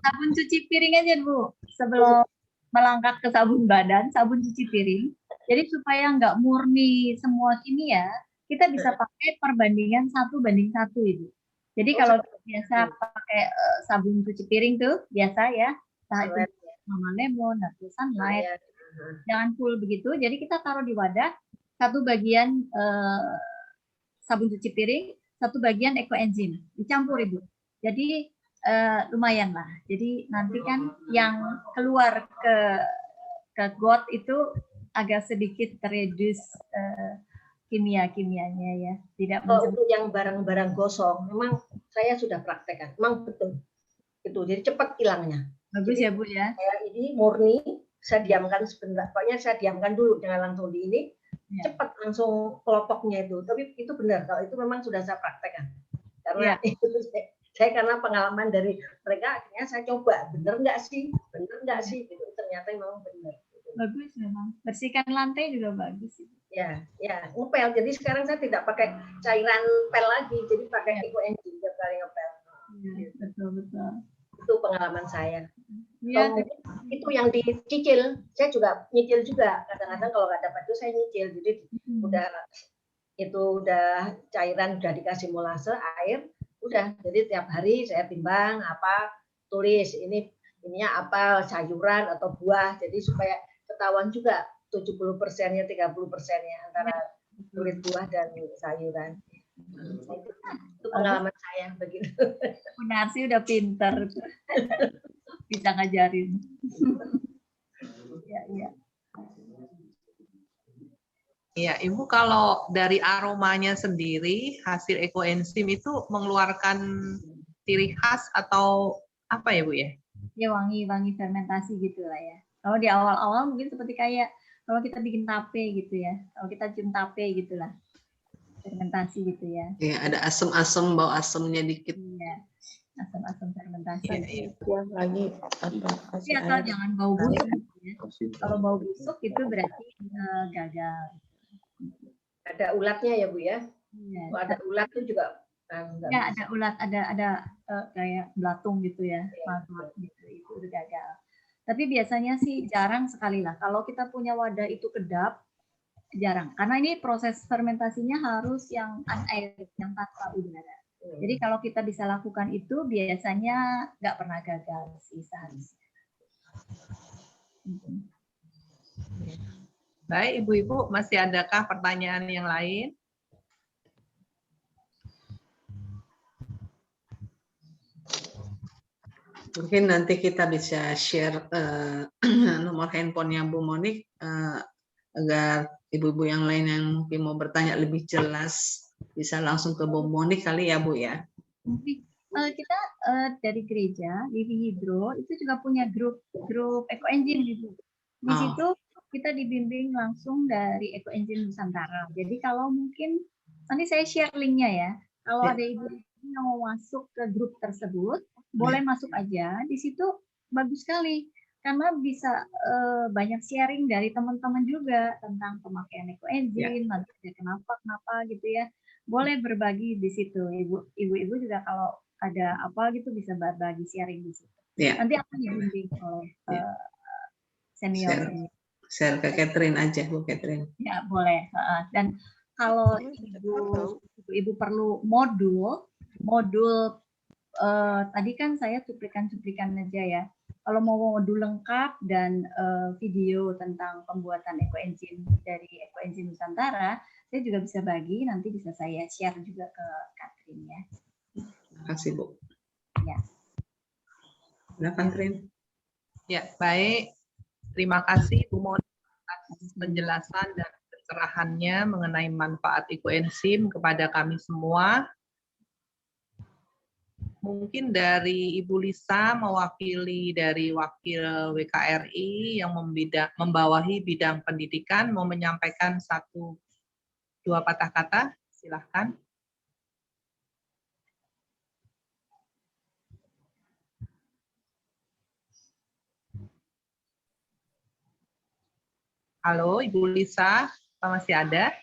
Sabun cuci piring aja Bu. Sebelum melangkah ke sabun badan, sabun cuci piring. Jadi supaya nggak murni semua kimia, kita bisa pakai perbandingan 1:1 Ibu. Jadi kalau biasa pakai sabun cuci piring tuh biasa ya, nah itu Mama Lemon atau Sunlight, jangan full begitu. Jadi kita taruh di wadah 1 bagian sabun cuci piring, 1 bagian Eco Enzim, dicampur Ibu. Jadi lumayan lah. Jadi nanti kan yang keluar ke got itu agak sedikit terreduce kimia-kimianya ya. Tidak untuk yang barang-barang gosong, memang saya sudah praktekkan, memang betul itu. Jadi cepat hilangnya. Bagus jadi, ya Bu ya. Saya ini murni, saya diamkan sebentar. Pokoknya saya diamkan dulu, jangan langsung di ini. Ya. Cepat langsung kelopoknya itu. Tapi itu benar, kalau itu memang sudah saya praktekkan. Karena itu saya karena pengalaman dari mereka, akhirnya saya coba, bener nggak sih? Gitu. Ternyata memang benar. Bagus memang. Bersihkan lantai juga bagus. Ya, ngepel. Jadi sekarang saya tidak pakai cairan pel lagi, jadi pakai Eco Enzim tiap kali ngepel. Ya, betul. Itu pengalaman saya. Ya, itu yang dicicil, saya juga nyicil juga. Kadang-kadang kalau nggak dapat itu saya nyicil. Jadi udah cairan udah dikasih molase, air, udah. Jadi tiap hari saya timbang tulis ininya apa, sayuran atau buah. Jadi supaya ketahuan juga 70%-nya, 30%-nya antara kulit buah dan sayuran. Itu pengalaman saya begitu. Bu Narsi udah pinter. Bisa ngajarin. Ya, Ibu kalau dari aromanya sendiri, hasil Eco Enzim itu mengeluarkan ciri khas atau apa ya Bu ya? Ya wangi fermentasi gitu lah ya. Kalau di awal-awal mungkin seperti kayak kalau kita bikin tape gitu ya. Kalau kita cium tape gitulah. Fermentasi gitu ya. Ya, ada asam-asam, bau asamnya dikit. Iya. Asam-asam fermentasi. Iya. Lagi tapi asal jangan bau busuk ya. Kalau bau busuk itu berarti gagal. Ada ulatnya ya Bu ya? Iya. Kalau ada ulat tuh juga ya ada ulat, ada kayak belatung gitu ya, maggot gitu, itu udah gagal. Tapi biasanya sih jarang sekali lah. Kalau kita punya wadah itu kedap, jarang. Karena ini proses fermentasinya harus yang unair, yang tanpa udara. Jadi kalau kita bisa lakukan itu, biasanya nggak pernah gagal sih seharusnya. Baik, Ibu-Ibu, masih adakah pertanyaan yang lain? Mungkin nanti kita bisa share nomor handphonenya Bu Monik agar ibu-ibu yang lain yang mungkin mau bertanya lebih jelas bisa langsung ke Bu Monik kali ya Bu ya. Kita dari gereja Living Hydro itu juga punya grup Eco Engine gitu. Di situ kita dibimbing langsung dari Eco Engine Nusantara. Jadi kalau mungkin nanti saya share linknya ya. Kalau ada ibu yang mau masuk ke grup tersebut, boleh masuk aja. Di situ bagus sekali karena bisa banyak sharing dari teman-teman juga tentang pemakaian Eco Engine, nanti kenapa gitu ya. Boleh berbagi di situ. Ibu-ibu juga kalau ada apa gitu bisa berbagi sharing di situ. Nanti akan dibimbing oleh senior. Share ke Catherine aja, Bu Catherine. Ya, boleh. Dan kalau ibu perlu modul tadi kan saya cuplikan aja ya. Kalau mau modul lengkap dan video tentang pembuatan Eco Engine dari Eco Engine Nusantara, saya juga bisa bagi, nanti bisa saya share juga ke Catherine ya. Terima kasih Bu. Ya. Silakan Trin. Ya, baik. Terima kasih Bu Monik atas penjelasan dan pencerahannya mengenai manfaat ekoenzim kepada kami semua. Mungkin dari Ibu Lisa mewakili dari wakil WKRI yang membawahi bidang pendidikan mau menyampaikan 1-2 patah kata, silahkan. Halo Ibu Lisa, apa masih ada?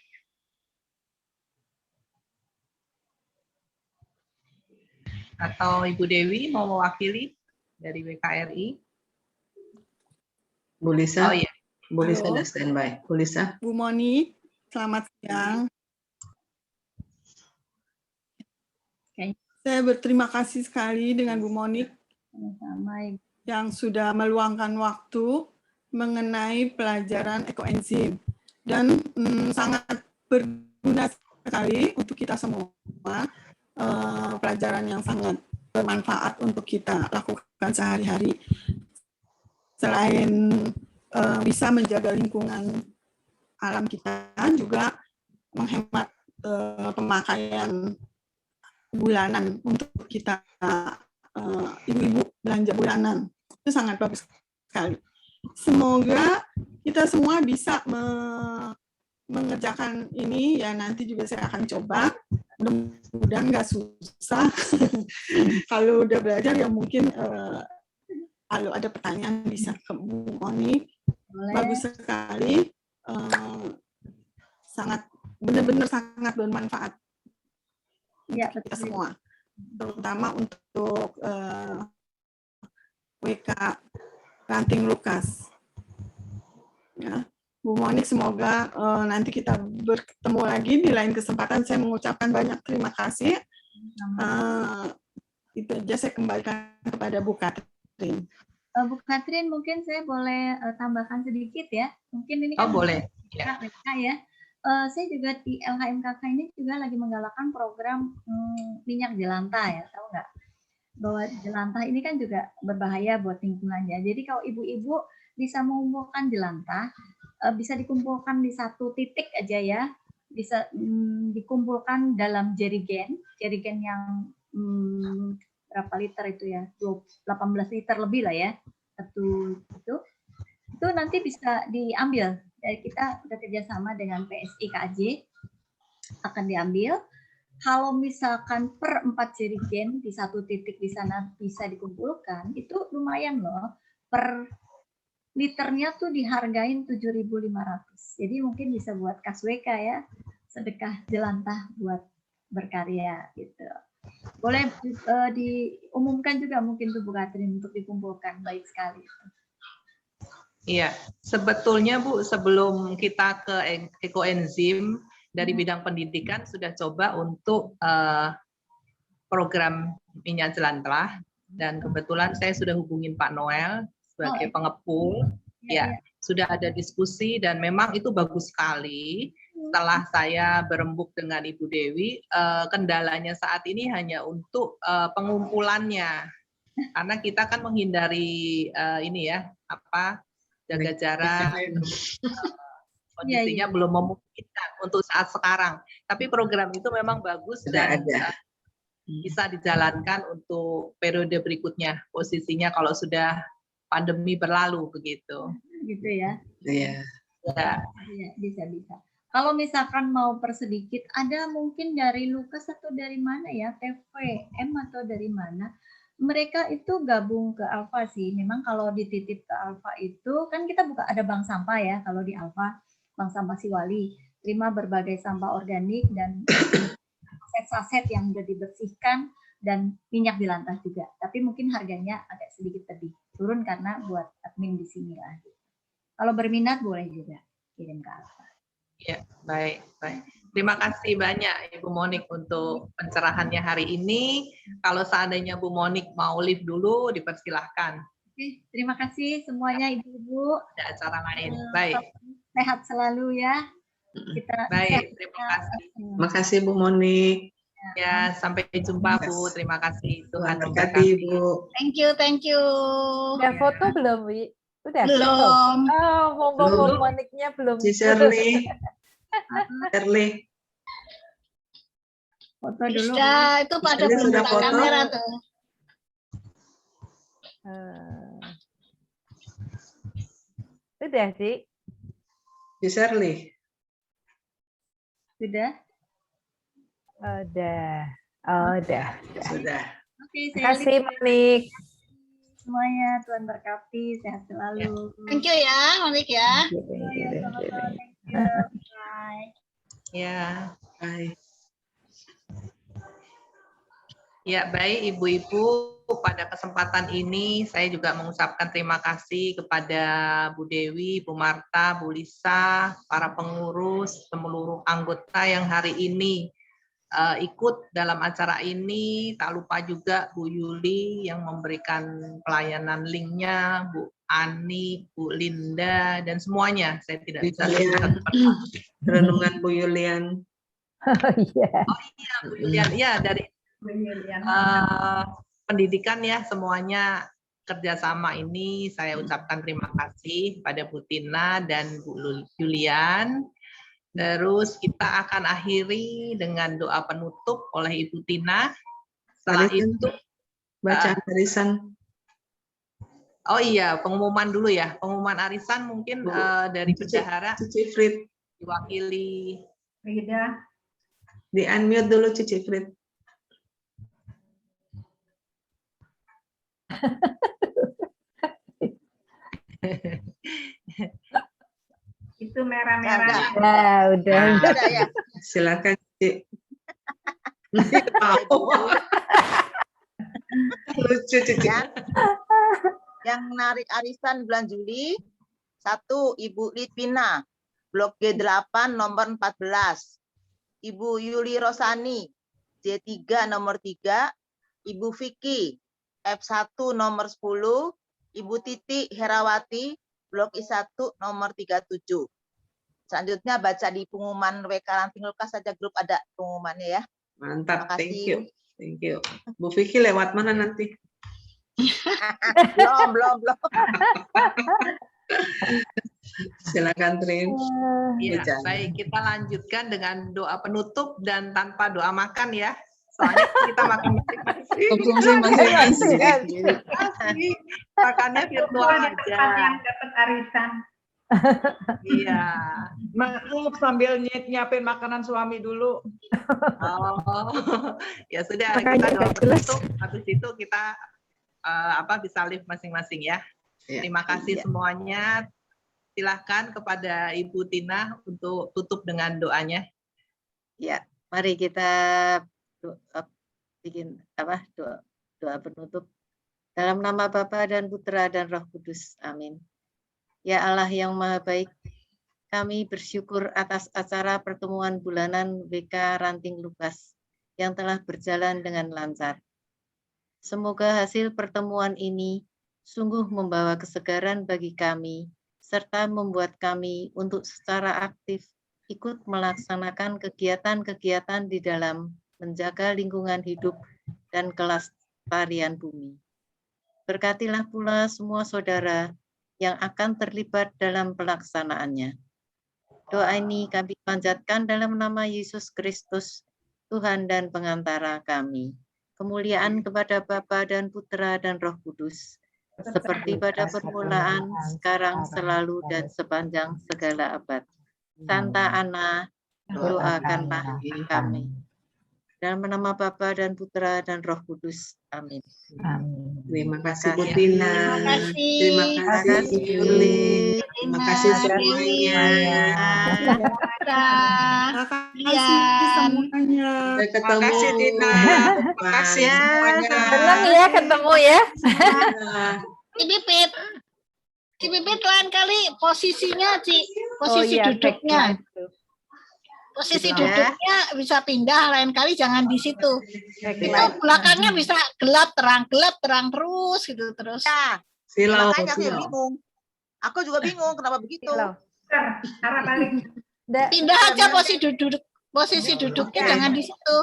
Atau Ibu Dewi mau mewakili dari WKRI? Bu Lisa. Oh iya. Bu Lisa Halo. ada standby. Bu Lisa. Bu Moni, selamat siang. Oke. Saya berterima kasih sekali dengan Bu Monik Sama-sama, Ibu. yang sudah meluangkan waktu mengenai pelajaran ekoenzim dan sangat berguna sekali untuk kita semua. Pelajaran yang sangat bermanfaat untuk kita lakukan sehari-hari. Selain bisa menjaga lingkungan alam kita, juga menghemat pemakaian bulanan untuk kita ibu-ibu belanja bulanan. Itu sangat bagus sekali. Semoga kita semua bisa mengerjakan ini, ya nanti juga saya akan coba. Mudah-mudahan nggak susah. Kalau udah belajar ya mungkin kalau ada pertanyaan bisa ke Bu Moni. Bagus sekali, sangat benar-benar sangat bermanfaat Ya, kita betul. semua, terutama untuk WK Ranting Lukas. Ya. Bu Monik, semoga nanti kita bertemu lagi di lain kesempatan. Saya mengucapkan banyak terima kasih. Itu aja, saya kembalikan kepada Bu Katrin. Bu Katrin, mungkin saya boleh tambahkan sedikit ya. Mungkin ini kan boleh. ya. Saya juga di LHMKK ini juga lagi menggalakkan program minyak jelantah ya, tahu nggak? Bahwa jelantah ini kan juga berbahaya buat lingkungannya. Jadi kalau ibu-ibu bisa mengumpulkan jelantah, bisa dikumpulkan di satu titik aja ya, bisa dikumpulkan dalam jerigen yang berapa liter itu ya, 18 liter lebih lah ya, itu nanti bisa diambil. Dari kita bekerja sama dengan PSI KJ akan diambil. Kalau misalkan per 4 jerigen di satu titik di sana bisa dikumpulkan, itu lumayan loh. Per liternya tuh dihargain 7.500. Jadi mungkin bisa buat kas WK ya, sedekah jelantah buat berkarya gitu. Boleh diumumkan juga mungkin tuh Bu Katrin untuk dikumpulkan, baik sekali. Iya, sebetulnya Bu, sebelum kita ke ekoenzim dari bidang pendidikan sudah coba untuk program minyak jelantah, dan kebetulan saya sudah hubungin Pak Noel sebagai pengepul. Ya, sudah ada diskusi dan memang itu bagus sekali. Setelah saya berembuk dengan Ibu Dewi, kendalanya saat ini hanya untuk pengumpulannya, karena kita kan menghindari ini ya, jaga jarak, kondisinya belum memungkinkan untuk saat sekarang. Tapi program itu memang bagus dan bisa dijalankan untuk periode berikutnya, posisinya kalau sudah pandemi berlalu begitu. Gitu ya. Iya. Ya, bisa. Kalau misalkan mau persedikit, ada mungkin dari Lukas atau dari mana ya, TVM atau dari mana? Mereka itu gabung ke Alfa sih. Memang kalau dititip ke Alfa itu kan kita buka ada bank sampah ya. Kalau di Alfa, bank sampah Siwali, terima berbagai sampah organik dan aset-aset yang sudah dibersihkan dan minyak jelantah juga. Tapi mungkin harganya agak sedikit lebih turun karena buat admin di sini lah. Kalau berminat boleh juga kirim ke Alfa. Ya, baik. Terima kasih banyak Ibu Monik untuk pencerahannya hari ini. Kalau seandainya Bu Monik mau live dulu, dipersilahkan. Oke, terima kasih semuanya Ibu-ibu. Ada acara lain. Baik. Sehat selalu ya. Baik, terima kasih. Terima kasih Bu Monik. Ya, sampai jumpa Bu. Terima kasih. Tuhan Berkati memberkati. Ibu. Thank you, thank you. Udah foto belum, Wi? Udah foto? Belum. Oh, Belum. ngomong Moniknya belum. Si Shirley. Shirley. Foto dulu. Bisa, itu pada Ini belum sudah buka foto? kamera tuh. Udah, Dik. Si Shirley. Sudah? Udah. Oh, udah. Sudah. Oke, Terima saya kasih, Monik. semuanya. Tuhan berkati, sehat selalu. Thank you ya, Monik ya. Ya, sama-sama. Thank you. Bye. Ya. Bye. Ya, baik Ibu-Ibu, pada kesempatan ini saya juga mengucapkan terima kasih kepada Bu Dewi, Bu Marta, Bu Lisa, para pengurus, seluruh anggota yang hari ini ikut dalam acara ini. Tak lupa juga Bu Yuli yang memberikan pelayanan linknya, Bu Ani, Bu Linda, dan semuanya. Saya tidak bisa sebutkan. Renungan Bu Yulian. Iya. Iya, Bu Yulian. Ya, dari pendidikan ya, semuanya kerjasama ini saya ucapkan terima kasih pada Bu Tina dan Bu Julian. Terus kita akan akhiri dengan doa penutup oleh Ibu Tina. Setelah itu bacaan arisan. Oh iya, pengumuman dulu ya. Pengumuman arisan mungkin dari bendahara Cici Frit. diwakili Rida. Di unmute dulu Cici Frit. Itu merah-merah. Nah, udah. Ada ya. Silakan Cici. Lucu Cici. Yang narik arisan bulan Juli, 1 Ibu Litvina, Blok G8 nomor 14. Ibu Yuli Rosani, J3 nomor 3. Ibu Vicky, F1 nomor 10. Ibu Titi Herawati, Blok I1 nomor 37. Selanjutnya baca di pengumuman WK Ranting Lukas saja, grup ada pengumumannya ya. Mantap, Terima thank kasih. you. Thank you. Bu Vicky lewat mana nanti? belum. Silakan Trin. Ya, Bicara. baik, kita lanjutkan dengan doa penutup dan tanpa doa makan ya. Soalnya kita makan masing-masing. Konsumsi masing-masing. Asli, makannya virtual aja. Yang dapat arisan. Iya. Maaf sambil nyiapin makanan suami dulu. Oh, ya sudah, Makanya kita doa nggak jelas. penutup. Habis itu kita bisa live masing-masing ya. Ya. Terima kasih semuanya. Silahkan kepada Ibu Tina untuk tutup dengan doanya. Ya, mari kita bikin doa penutup. Dalam nama Bapa dan Putra dan Roh Kudus. Amin. Ya Allah yang Maha Baik, kami bersyukur atas acara pertemuan bulanan WK Ranting Lukas yang telah berjalan dengan lancar. Semoga hasil pertemuan ini sungguh membawa kesegaran bagi kami, serta membuat kami untuk secara aktif ikut melaksanakan kegiatan-kegiatan di dalam menjaga lingkungan hidup dan kelestarian bumi. Berkatilah pula semua saudara yang akan terlibat dalam pelaksanaannya. Doa ini kami panjatkan dalam nama Yesus Kristus, Tuhan dan pengantara kami. Kemuliaan kepada Bapa dan Putra dan Roh Kudus, seperti pada permulaan, sekarang, selalu, dan sepanjang segala abad. Santa Ana, doakanlah kami. Dalam nama Bapa dan Putra dan Roh Kudus. Amin. Terima kasih Bu Tina. Terima Terima kasih Yuli. Terima kasih semuanya. Terima kasih semuanya. Sampai ketemu. Terima kasih Tina. Terima kasih semuanya. Senang ya ketemu ya. Cibipit lain kali posisinya posisi duduknya. Posisi duduknya bisa pindah, lain kali jangan di situ. Itu belakangnya bisa gelap terang terus gitu terus. Ya, Silau. makanya aku bingung. Aku juga bingung kenapa begitu. Arah balik. Pindah aja posisi duduknya jangan di situ.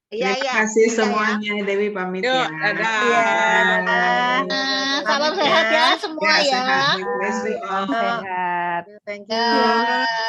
Iya, Terima iya. kasih Iya, ya. semuanya. Dewi pamit Yuk, ya. dadah. Iya, Dadah. dadah. Salam sehat ya semua Ya, ya. sehat. God bless you all. Salam sehat. Thank Ya. you.